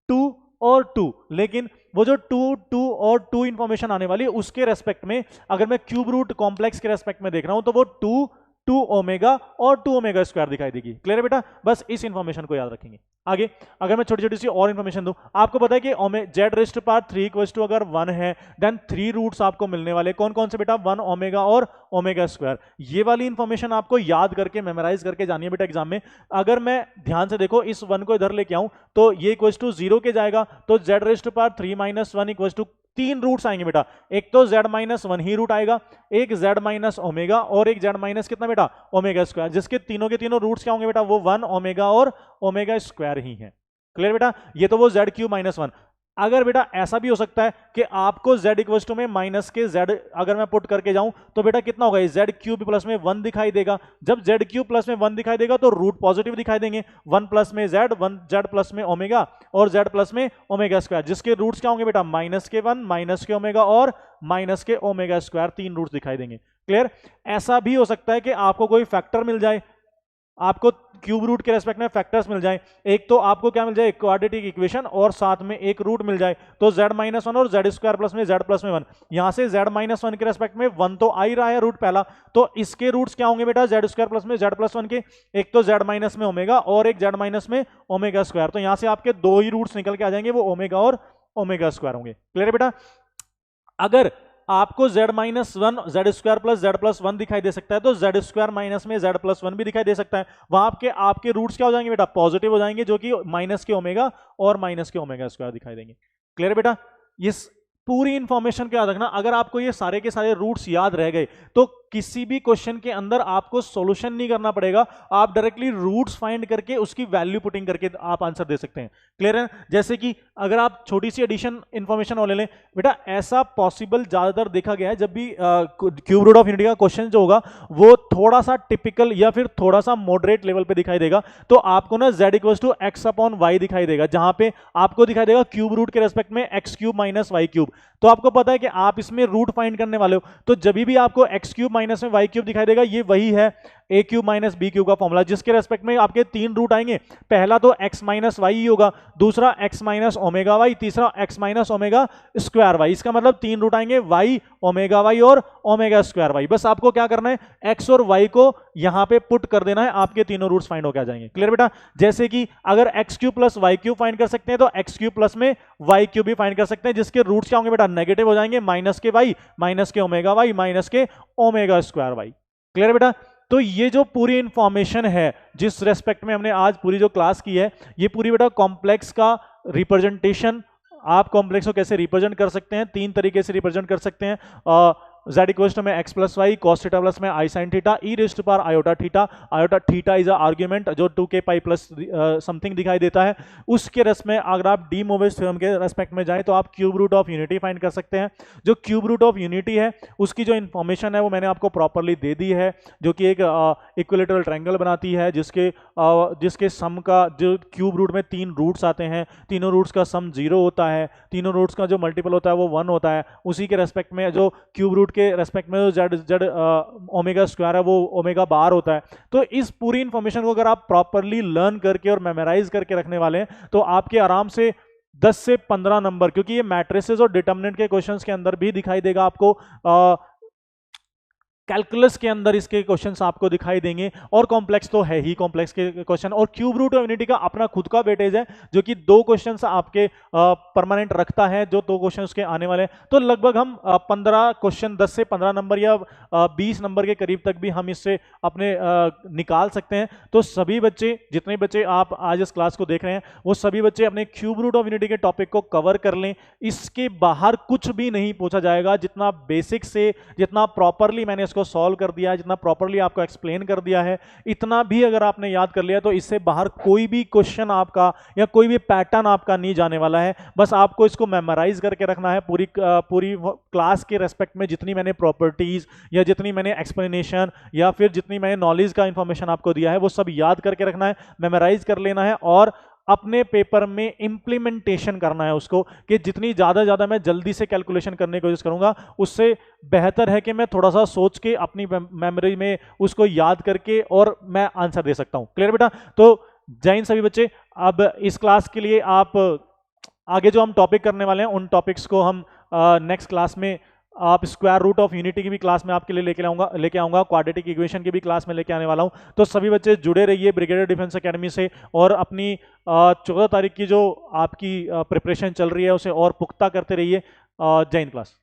2 और 2, लेकिन वो जो 2 2 और 2 इंफॉर्मेशन आने वाली है उसके रेस्पेक्ट में अगर मैं क्यूब रूट कॉम्प्लेक्स के रेस्पेक्ट में देख रहा हूं तो वो 2 2 ओमेगा और 2 ओमेगा स्क्वायर दिखाई देगी। क्लियर है बेटा, बस इस इंफॉर्मेशन को याद रखेंगे। आगे अगर मैं छोटी छोटी सी और इंफॉर्मेशन दूं, आपको पता है कि z raise to power 3 equals to अगर 1 है देन 3 रूट्स आपको मिलने वाले, कौन कौन से बेटा 1 ओमेगा और ओमेगा स्क्वायर। ये वाली इंफॉर्मेशन आपको याद करके मेमोराइज करके जानी है बेटा एग्जाम में। अगर मैं ध्यान से देखो इस 1 को इधर लेके आऊं तो ये इक्वल्स टू 0 के जाएगा, तो z raise to power 3 minus 1 equals to 3 roots आएंगे बेटा, एक तो z माइनस 1 ही रूट आएगा, एक z माइनस ओमेगा और एक z माइनस कितना बेटा ओमेगा स्क्वायर, जिसके तीनों के तीनों रूट्स क्या होंगे बेटा वो 1 ओमेगा और ओमेगा स्क्वायर ही है। क्लियर बेटा, ये तो वो z क्यूब माइनस 1। अगर बेटा ऐसा भी हो सकता है कि आपको z इक्वल्स टू में माइनस के z अगर मैं पुट करके जाऊं तो बेटा कितना होगा z क्यूब प्लस में 1 दिखाई देगा। जब z क्यूब प्लस में 1 दिखाई देगा तो रूट पॉजिटिव दिखाई देंगे, 1 प्लस में z, 1 z प्लस में ओमेगा और z प्लस में ओमेगा स्क्वायर, जिसके रूट्स क्या होंगे बेटा माइनस के 1, माइनस के ओमेगा और माइनस के ओमेगा स्क्वायर, 3 रूट्स दिखाई देंगे। क्लियर, ऐसा भी हो सकता है कि आपको कोई फैक्टर मिल जाए, आपको क्यूब रूट के रेस्पेक्ट में फैक्टर्स मिल जाए, एक तो आपको क्या मिल जाए क्वाड्रेटिक इक्वेशन और साथ में एक रूट मिल जाए, तो z माइनस 1 और z स्क्वायर प्लस में z प्लस में 1, यहां से z माइनस 1 के रेस्पेक्ट में 1 तो आ ही रहा है रूट पहला, तो इसके रूट्स क्या होंगे बेटा z स्क्वायर प्लस में z प्लस 1 के, एक तो z माइनस में ओमेगा और एक z माइनस में ओमेगा स्क्वायर, तो यहां से आपके 2 ही रूट्स निकल के आ जाएंगे, वो ओमेगा और ओमेगा स्क्वायर होंगे। क्लियर है बेटा, अगर आपको z minus 1 z square plus z plus 1 दिखाई दे सकता है तो z स्क्वायर माइनस में z प्लस 1 भी दिखाई दे सकता है, वहां आपके रूट्स क्या हो जाएंगे बेटा पॉजिटिव हो जाएंगे, जो कि माइनस के ओमेगा और माइनस के ओमेगा स्क्वायर दिखाई देंगे। क्लियर बेटा, इस पूरी इंफॉर्मेशन को याद रखना, अगर आपको ये सारे के सारे रूट्स याद रह गए तो किसी भी क्वेश्चन के अंदर आपको सॉल्यूशन नहीं करना पड़ेगा, आप डायरेक्टली रूट्स फाइंड करके उसकी वैल्यू पुटिंग करके आप आंसर दे सकते हैं। क्लियर है? जैसे कि अगर आप छोटी सी एडिशन इंफॉर्मेशन और ले लें बेटा, ऐसा पॉसिबल ज्यादातर देखा गया है जब भी क्यूब रूट ऑफ यूनिटी का क्वेश्चन जो होगा वो थोड़ा सा टिपिकल या फिर थोड़ा सा मॉडरेट लेवल पे दिखाई देगा, तो आपको ना z equals to x upon y दिखाई देगा, जहां पे आपको दिखाई देगा क्यूब रूट के रेस्पेक्ट में x cube minus y cube. तो आपको पता है कि आप इसमें रूट फाइंड करने वाले हो, तो जब भी आपको एक्स क्यूब माइनस में वाई क्यूब दिखाई देगा, ये वही है ए क्यूब माइनस बी क्यूब का फॉर्मूला, जिसके रेस्पेक्ट में आपके 3 रूट आएंगे। पहला तो एक्स माइनस वाई ही होगा, दूसरा एक्स माइनस ओमेगा वाई, तीसरा x minus omega square y. इसका मतलब 3 रूट आएंगे वाई, ओमेगा वाई और ओमेगा स्क्वायर वाई। बस आपको क्या करना है, एक्स और वाई को यहां पे पुट कर देना है, आपके तीनों रूट्स फाइंड होकर आ जाएंगे। क्लियर बेटा? जैसे कि अगर x cube plus y cube find कर सकते हैं तो एक्स क्यूब प्लस में वाई क्यूब भी फाइंड कर सकते हैं, जिसके रूट्स क्या होंगे बेटा, नेगेटिव हो जाएंगे, माइनस के वाई, माइनस के ओमेगा वाई, माइनस के ओमेगा स्क्वायर वाई। क्लियर बेटा? तो ये जो पूरी इंफॉर्मेशन है जिस रेस्पेक्ट में हमने आज पूरी जो क्लास की है, ये पूरी बेटा कॉम्प्लेक्स का रिप्रेजेंटेशन, आप कॉम्प्लेक्स को कैसे रिप्रेजेंट कर सकते हैं, 3 तरीके से रिप्रेजेंट कर सकते हैं। z इक्वल्स टू में x plus y, cos theta plus में i sin theta, e raise to power iota theta. Iota theta is a argument जो 2k पाई प्लस समथिंग दिखाई देता है। उसके रेस्पेक्ट में अगर आप डी मोविस थ्योरम के रेस्पेक्ट में जाएं तो आप cube root of unity find कर सकते हैं। जो क्यूब रूट ऑफ यूनिटी है उसकी जो इंफॉर्मेशन है वो मैंने आपको प्रॉपरली दे दी है, जो कि एक इक्विलेटरल ट्रायंगल बनाती है, जिसके सम का जो क्यूब रूट में 3 रूट्स आते हैं, तीनों रूट्स का सम 0 होता है, तीनों रूट्स का जो मल्टीपल होता है वो 1 होता है। उसी के रेस्पेक्ट में जो क्यूब रूट के रेस्पेक्ट में जो z ओमेगा स्क्वायर है वो ओमेगा बार होता है। तो इस पूरी इंफॉर्मेशन को अगर आप प्रॉपरली लर्न करके और मेमोराइज करके रखने वाले हैं तो आपके आराम से 10 से 15 नंबर, क्योंकि ये मैट्रिसेस और डिटर्मिनेंट के क्वेश्चंस के अंदर भी दिखाई देगा आपको, कैलकुलस के अंदर इसके क्वेश्चंस आपको दिखाई देंगे, और कॉम्प्लेक्स तो है ही कॉम्प्लेक्स के क्वेश्चन। और क्यूब रूट ऑफ यूनिटी का अपना खुद का वेटेज है जो कि 2 क्वेश्चंस आपके परमानेंट रखता है, जो 2 क्वेश्चंस के आने वाले हैं। तो लगभग हम 15 क्वेश्चन 10 से 15 नंबर या 20 नंबर के करीब तक भी हम इससे अपने निकाल सकते हैं। तो सभी बच्चे, जितने बच्चे आप आज इस क्लास को देख रहे हैं, वो सभी बच्चे अपने क्यूब रूट ऑफ यूनिटी के टॉपिक को कवर कर लें। इसके बाहर कुछ भी नहीं पूछा जाएगा, जितना बेसिक से, जितना प्रॉपरली मैंने इसको सॉल्व कर दिया है, जितना प्रॉपरली आपको एक्सप्लेन कर दिया है, इतना भी अगर आपने याद कर लिया तो इससे बाहर कोई भी क्वेश्चन आपका या कोई भी पैटर्न आपका नहीं जाने वाला है। बस आपको इसको मेमोराइज करके रखना है। पूरी क्लास के रेस्पेक्ट में जितनी मैंने प्रॉपर्टीज या जितनी मैंने एक्सप्लेनेशन या फिर जितनी मैंने नॉलेज का इंफॉर्मेशन आपको दिया है वो सब याद करके रखना है, मेमोराइज कर लेना है और अपने पेपर में इंप्लीमेंटेशन करना है उसको, कि जितनी ज़्यादा मैं जल्दी से कैलकुलेशन करने की कोशिश करूंगा, उससे बेहतर है कि मैं थोड़ा सा सोच के अपनी मेमोरी में उसको याद करके और मैं आंसर दे सकता हूं। क्लियर बेटा? तो जय हिंद सभी बच्चे। अब इस क्लास के लिए आप आगे जो हम टॉपिक करने वाले हैं उन टॉपिक्स को हम नेक्स्ट क्लास में, आप स्क्वायर रूट ऑफ यूनिटी की भी क्लास में आपके लिए लेके आऊंगा, क्वाड्रेटिक इक्वेशन की भी क्लास में लेके आने वाला हूं। तो सभी बच्चे जुड़े रहिए ब्रिगेडियर डिफेंस एकेडमी से, और अपनी 14 तारीख की जो आपकी प्रिपरेशन चल रही है उसे और पुख्ता करते रहिए। जय हिंद क्लास।